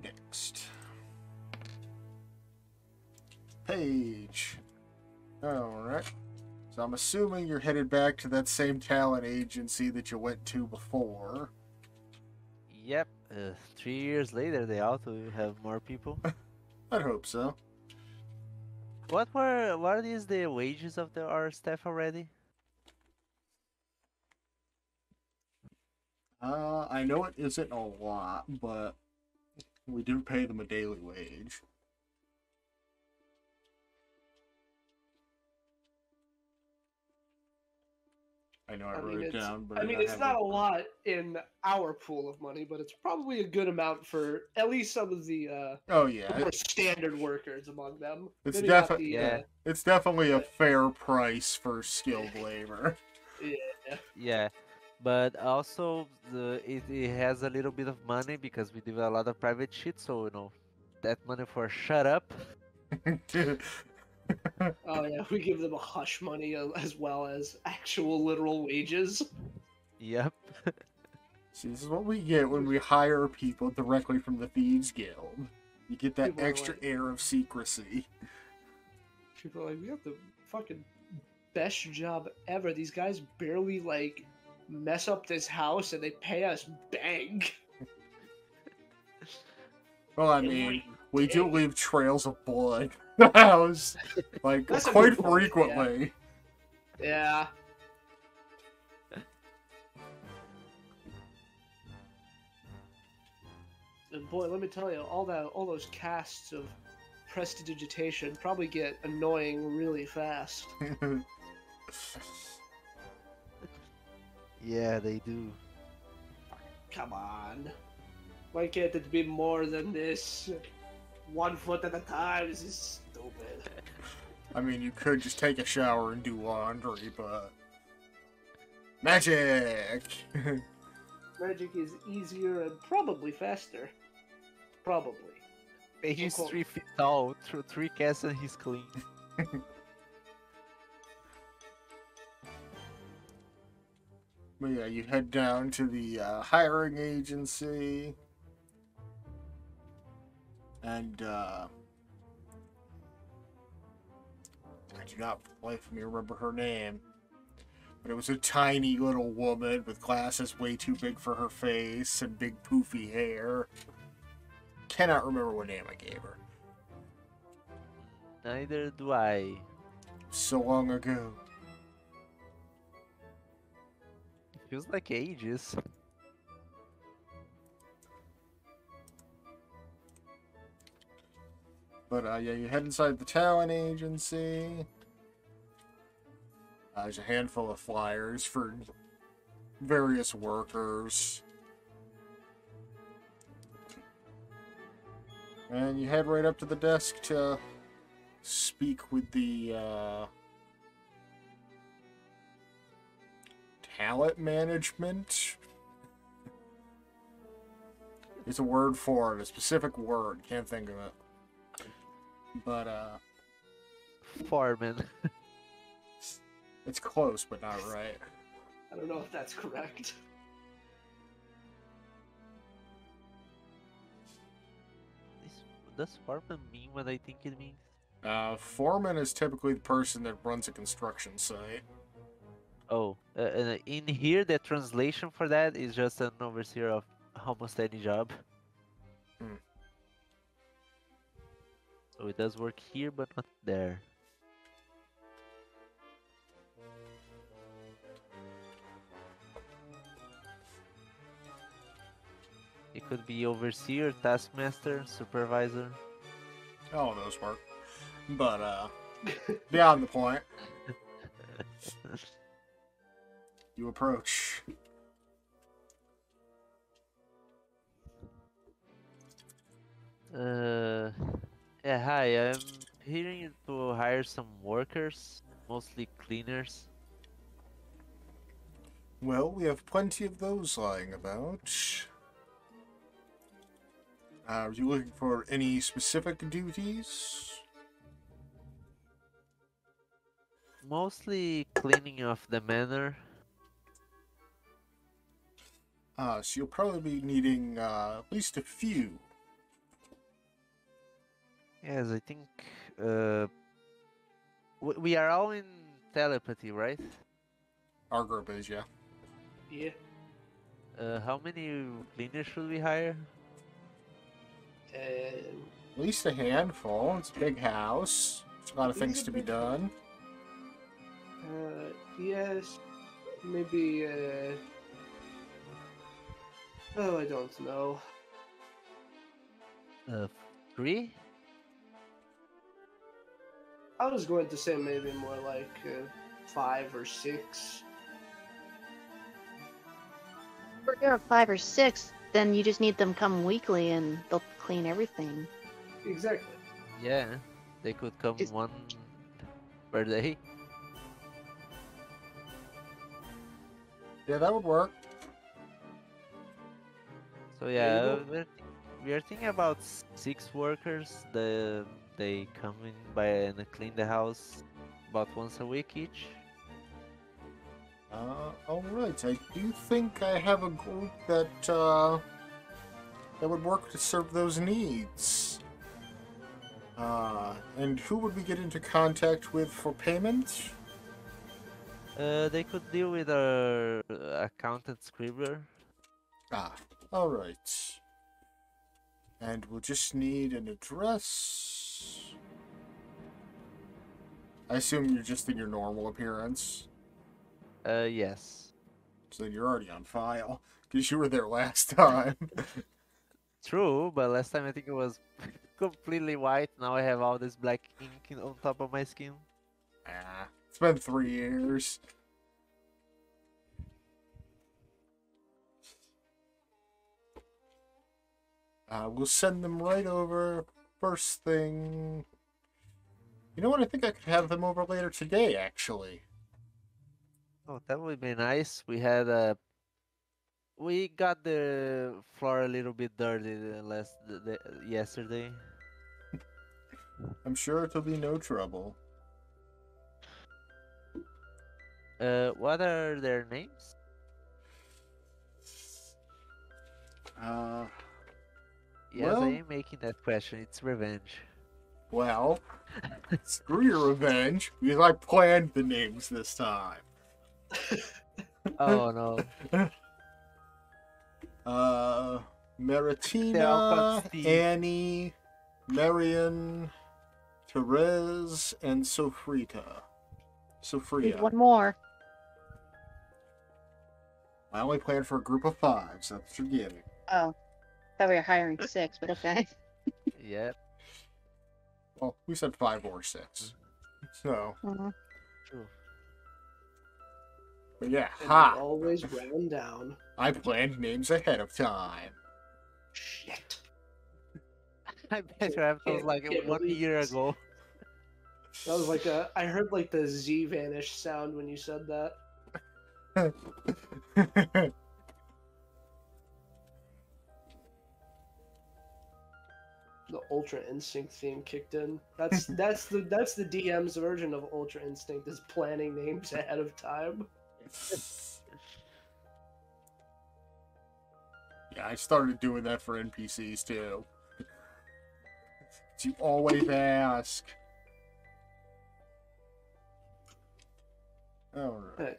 [SPEAKER 3] Next. Paige. Alright. So I'm assuming you're headed back to that same talent agency that you went to before.
[SPEAKER 5] Yep. 3 years later, they ought to have more people.
[SPEAKER 3] I'd hope so.
[SPEAKER 5] What are these the wages of our staff already?
[SPEAKER 3] I know it isn't a lot, but we do pay them a daily wage. I know I wrote it down, but
[SPEAKER 2] I mean, it's not a lot in our pool of money, but it's probably a good amount for at least some of the more standard workers among them.
[SPEAKER 3] It's
[SPEAKER 5] It's
[SPEAKER 3] definitely a fair price for skilled labor.
[SPEAKER 5] Yeah, but also it has a little bit of money because we do a lot of private shit, so you know that money for shut up.
[SPEAKER 2] Oh yeah, we give them a hush money as well as actual literal wages.
[SPEAKER 5] Yep.
[SPEAKER 3] See, this is what we get when we hire people directly from the Thieves Guild. You get that
[SPEAKER 2] People are
[SPEAKER 3] extra
[SPEAKER 2] like-
[SPEAKER 3] air of secrecy.
[SPEAKER 2] People are like, we have the fucking best job ever. These guys barely like mess up this house and they pay us bank.
[SPEAKER 3] Well, I mean, we do leave trails of blood in the house, like,
[SPEAKER 2] That's a
[SPEAKER 3] quite
[SPEAKER 2] good point,
[SPEAKER 3] frequently.
[SPEAKER 2] Yeah. And boy, let me tell you, all those casts of prestidigitation probably get annoying really fast.
[SPEAKER 5] Yeah, they do.
[SPEAKER 2] Come on. Why can't it be more than this? 1 foot at a time. This is stupid.
[SPEAKER 3] I mean, you could just take a shower and do laundry, but... Magic!
[SPEAKER 2] Magic is easier and probably faster. Probably.
[SPEAKER 5] He's
[SPEAKER 2] cool.
[SPEAKER 5] 3 feet tall, 3 casts and he's clean.
[SPEAKER 3] But yeah, you head down to the hiring agency. And, I do not, for the life of me, remember her name. But it was a tiny little woman with glasses way too big for her face and big poofy hair. Cannot remember what name I gave her.
[SPEAKER 5] Neither do I.
[SPEAKER 3] So long ago.
[SPEAKER 5] It feels like ages.
[SPEAKER 3] But yeah, you head inside the talent agency. There's a handful of flyers for various workers. And you head right up to the desk to speak with the talent management. It's a word for it, a specific word. Can't think of it. But,
[SPEAKER 5] Foreman.
[SPEAKER 3] it's close, but not right.
[SPEAKER 2] I don't know if that's correct.
[SPEAKER 5] Does foreman mean what I think it means?
[SPEAKER 3] Foreman is typically the person that runs a construction site.
[SPEAKER 5] Oh, in here the translation for that is just an overseer of almost any job. So it does work here, but not there. It could be overseer, taskmaster, supervisor.
[SPEAKER 3] All of those work. But, beyond the point. You approach.
[SPEAKER 5] Yeah, hi. I'm hearing to hire some workers, mostly cleaners.
[SPEAKER 3] Well, we have plenty of those lying about. Are you looking for any specific duties?
[SPEAKER 5] Mostly cleaning of the manor.
[SPEAKER 3] So you'll probably be needing at least a few.
[SPEAKER 5] Yes, I think we are all in telepathy, right?
[SPEAKER 3] Our group is, yeah.
[SPEAKER 2] Yeah.
[SPEAKER 5] How many cleaners should we hire?
[SPEAKER 3] At least a handful. It's a big house. There's a lot of things to be done.
[SPEAKER 2] Yes. Maybe, oh, I don't know.
[SPEAKER 5] 3?
[SPEAKER 2] I was going to say maybe more like 5 or 6.
[SPEAKER 4] If you're at 5 or 6, then you just need them come weekly and they'll clean everything.
[SPEAKER 2] Exactly.
[SPEAKER 5] Yeah, they could come
[SPEAKER 4] Is-
[SPEAKER 5] one per day.
[SPEAKER 3] Yeah, that would work.
[SPEAKER 5] So
[SPEAKER 2] There
[SPEAKER 5] yeah,
[SPEAKER 2] you
[SPEAKER 5] we are thinking about 6 workers. They come in by and clean the house about once a week each.
[SPEAKER 3] Alright. I do think I have a group that would work to serve those needs. And who would we get into contact with for payment?
[SPEAKER 5] They could deal with our accountant scribbler.
[SPEAKER 3] Alright. And we'll just need an address. I assume you're just in your normal appearance.
[SPEAKER 5] Yes.
[SPEAKER 3] So you're already on file. Because you were there last time.
[SPEAKER 5] True, but last time I think it was completely white. Now I have all this black ink on top of my skin.
[SPEAKER 3] It's been 3 years. We'll send them right over first thing. You know what? I think I could have them over later today, actually.
[SPEAKER 5] Oh, that would be nice. We got the floor a little bit dirty yesterday.
[SPEAKER 3] I'm sure it'll be no trouble.
[SPEAKER 5] What are their names? Yes,
[SPEAKER 3] Well-
[SPEAKER 5] I am making that question. It's revenge.
[SPEAKER 3] Well, screw your revenge, because I planned the names this time.
[SPEAKER 5] Oh no. They're all
[SPEAKER 3] Maritina,
[SPEAKER 5] called Steve.
[SPEAKER 3] Annie, Marion, Therese, and Sofrita.
[SPEAKER 4] Need
[SPEAKER 3] Sofria.
[SPEAKER 4] one more.
[SPEAKER 3] I only planned for a group of 5, so that's what you're getting.
[SPEAKER 4] Oh, thought we were hiring 6, but okay.
[SPEAKER 5] Yep.
[SPEAKER 3] Well, we said 5 or 6. So,
[SPEAKER 4] Mhm.
[SPEAKER 5] True.
[SPEAKER 3] but yeah,
[SPEAKER 2] And
[SPEAKER 3] ha!
[SPEAKER 2] we always round down.
[SPEAKER 3] I planned names ahead of time.
[SPEAKER 2] Shit.
[SPEAKER 5] I bet you have those like
[SPEAKER 2] Can't
[SPEAKER 5] 1
[SPEAKER 2] believe
[SPEAKER 5] year
[SPEAKER 2] this.
[SPEAKER 5] ago.
[SPEAKER 2] That was like I heard like the Z vanish sound when you said that. The Ultra Instinct theme kicked in. That's the DM's version of Ultra Instinct is planning names ahead of time.
[SPEAKER 3] Yeah, I started doing that for NPCs too. You always ask. Alright.
[SPEAKER 2] Hey,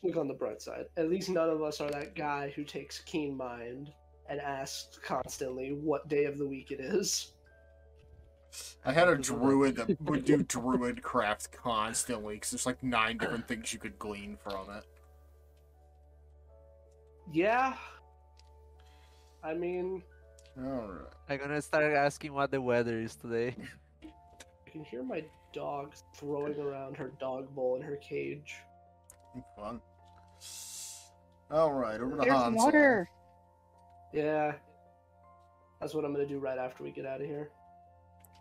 [SPEAKER 2] look on the bright side. At least none of us are that guy who takes keen mind and asks constantly what day of the week it is.
[SPEAKER 3] I had a druid that would do druid craft constantly, because there's like 9 different things you could glean from it.
[SPEAKER 2] Yeah. I mean...
[SPEAKER 3] Alright.
[SPEAKER 5] I'm gonna start asking what the weather is today.
[SPEAKER 2] I can hear my dog throwing around her dog bowl in her cage.
[SPEAKER 3] Fun. Alright, over to
[SPEAKER 4] There's
[SPEAKER 3] Hansel.
[SPEAKER 4] water.
[SPEAKER 2] Yeah. That's what I'm gonna do right after we get out of here.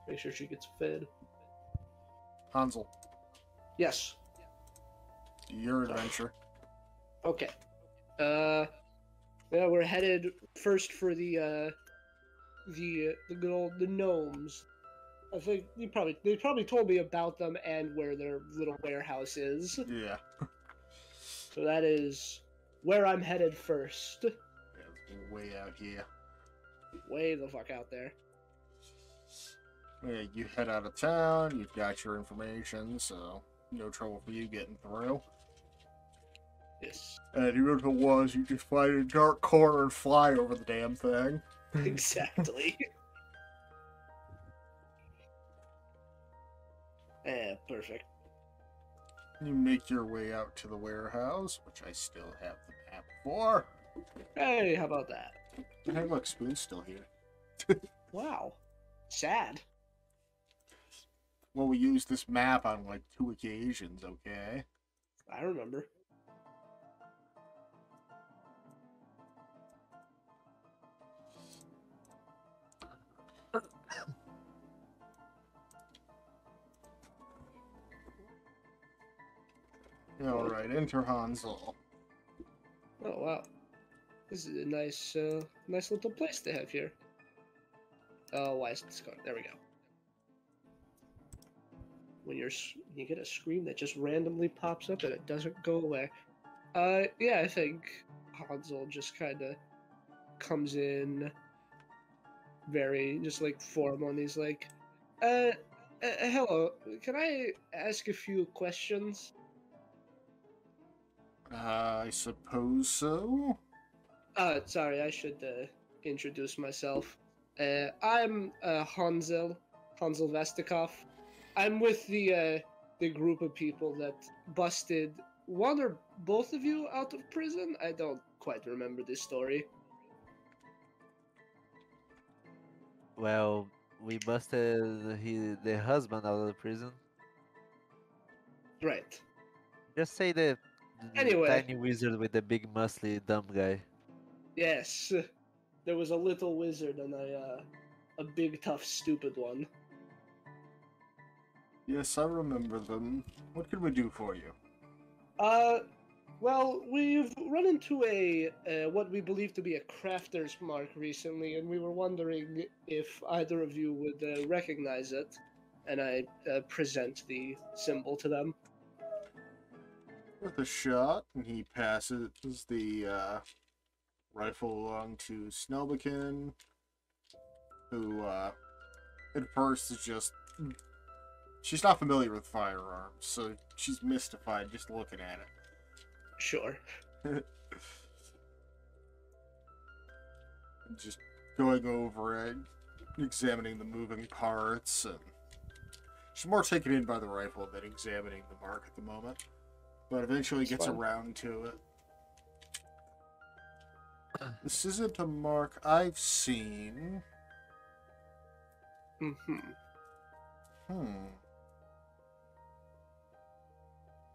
[SPEAKER 2] Make sure she gets fed.
[SPEAKER 3] Hansel,
[SPEAKER 2] Yes.
[SPEAKER 3] your adventure.
[SPEAKER 2] Okay. Yeah, we're headed first for the good old the gnomes. I think they probably told me about them and where their little warehouse is.
[SPEAKER 3] Yeah.
[SPEAKER 2] So that is where I'm headed first.
[SPEAKER 3] Yeah, it's way out here.
[SPEAKER 2] Way the fuck out there.
[SPEAKER 3] Yeah, you head out of town, you've got your information, so no trouble for you getting through.
[SPEAKER 2] Yes.
[SPEAKER 3] And even if it was, you just find a dark corner and fly over the damn thing.
[SPEAKER 2] Exactly. Perfect.
[SPEAKER 3] You make your way out to the warehouse, which I still have the map for.
[SPEAKER 2] Hey, how about that?
[SPEAKER 3] Hey, look, Spoon's still here.
[SPEAKER 2] Wow. Sad.
[SPEAKER 3] Well, we used this map on like 2 occasions, okay?
[SPEAKER 2] I remember.
[SPEAKER 3] Alright, enter Hansel.
[SPEAKER 2] Oh wow. This is a nice nice little place they have here. Oh, why is this going? There we go. When you get a screen that just randomly pops up and it doesn't go away. Yeah, I think Hansel just kind of comes in very just like formal, and he's like, hello, can I ask a few questions?
[SPEAKER 3] I suppose so.
[SPEAKER 2] Sorry, I should introduce myself. I'm Hansel Vestikov. I'm with the group of people that busted one or both of you out of prison. I don't quite remember this story.
[SPEAKER 5] Well, we busted the husband out of the prison.
[SPEAKER 2] Right.
[SPEAKER 5] Just say the
[SPEAKER 2] Anyway.
[SPEAKER 5] tiny wizard with the big muscly dumb guy.
[SPEAKER 2] Yes. There was a little wizard and a big tough stupid one.
[SPEAKER 3] Yes, I remember them. What can we do for you?
[SPEAKER 2] Well, we've run into a what we believe to be a crafter's mark recently, and we were wondering if either of you would recognize it. And I present the symbol to them.
[SPEAKER 3] With a shot, and he passes the rifle along to Snelbekin, who at first is just... She's not familiar with firearms, so she's mystified just looking at it.
[SPEAKER 2] Sure.
[SPEAKER 3] Just going over it, examining the moving parts, and she's more taken in by the rifle than examining the mark at the moment. But eventually gets around to it. This isn't a mark I've seen.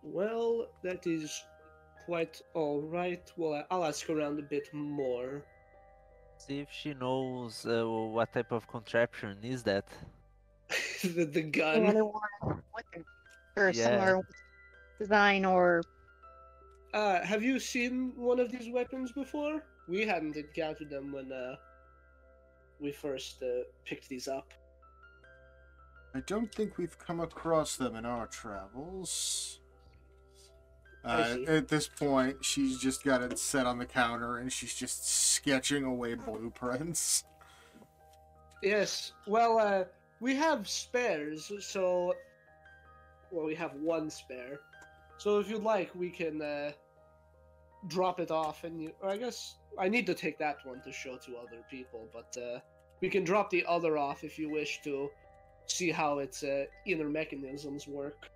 [SPEAKER 2] Well, that is quite all right. Well, I'll ask around a bit more.
[SPEAKER 5] See if she knows what type of contraption is that.
[SPEAKER 2] the gun.
[SPEAKER 4] The other one, or
[SPEAKER 5] Yeah.
[SPEAKER 4] similar design, or
[SPEAKER 2] Have you seen one of these weapons before? We hadn't encountered them when we first picked these up.
[SPEAKER 3] I don't think we've come across them in our travels.
[SPEAKER 2] I see.
[SPEAKER 3] At this point, she's just got it set on the counter, and she's just sketching away blueprints.
[SPEAKER 2] Yes. Well, we have spares, so... Well, we have one spare. So if you'd like, we can drop it off, and or I guess I need to take that one to show to other people, but we can drop the other off if you wish to. see how its inner mechanisms work.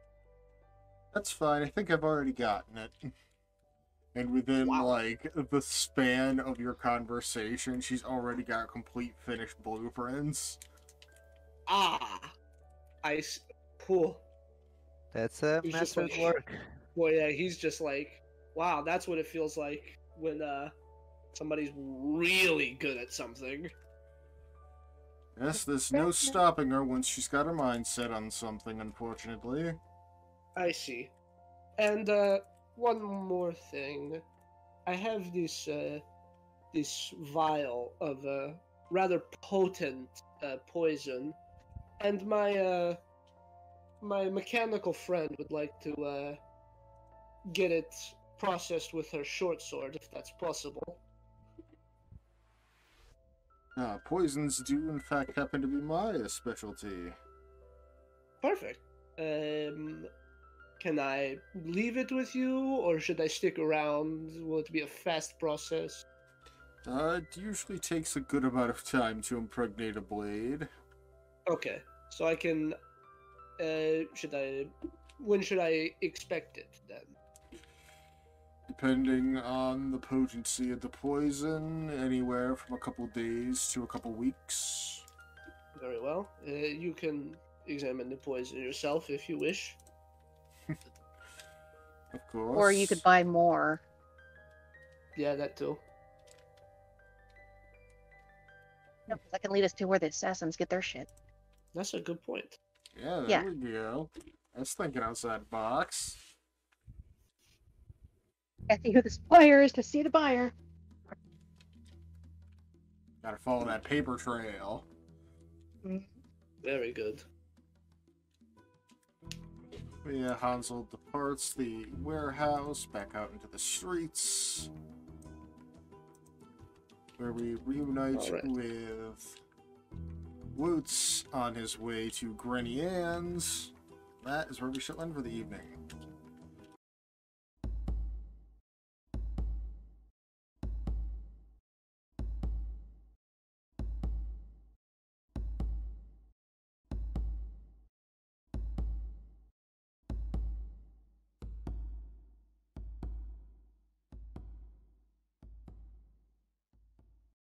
[SPEAKER 3] That's fine. I think I've already gotten it. And within,
[SPEAKER 2] Wow.
[SPEAKER 3] like, the span of your conversation, she's already got complete finished blueprints.
[SPEAKER 2] Ah, cool.
[SPEAKER 5] That's a
[SPEAKER 2] He's just
[SPEAKER 5] master's
[SPEAKER 2] like,
[SPEAKER 5] work.
[SPEAKER 2] boy, yeah, he's just like, wow, that's what it feels like when somebody's really good at something.
[SPEAKER 3] Yes, there's no stopping her once she's got her mind set on something, unfortunately.
[SPEAKER 2] I see. And one more thing, I have this this vial of rather potent poison, and my mechanical friend would like to get it processed with her short sword, if that's possible.
[SPEAKER 3] Poisons do in fact happen to be my specialty.
[SPEAKER 2] Perfect. Can I leave it with you, or should I stick around? Will it be a fast process?
[SPEAKER 3] It usually takes a good amount of time to impregnate a blade.
[SPEAKER 2] Okay, so I can. When should I expect it then?
[SPEAKER 3] Depending on the potency of the poison, anywhere from a couple days to a couple weeks.
[SPEAKER 2] Very well. You can examine the poison yourself if you wish.
[SPEAKER 3] Of course.
[SPEAKER 4] Or you could buy more.
[SPEAKER 2] Yeah, that too.
[SPEAKER 4] No, 'cause that can lead us to where the assassins get their shit.
[SPEAKER 2] That's a good point.
[SPEAKER 3] Yeah, there
[SPEAKER 4] Yeah.
[SPEAKER 3] we go. That's thinking outside the box.
[SPEAKER 4] I see who the supplier is to see the buyer.
[SPEAKER 3] Gotta follow that paper trail.
[SPEAKER 2] Very good.
[SPEAKER 3] Yeah, Hansel departs the warehouse back out into the streets, where we reunite with Woots on his way to Granny Ann's. That is where we shall end for the evening.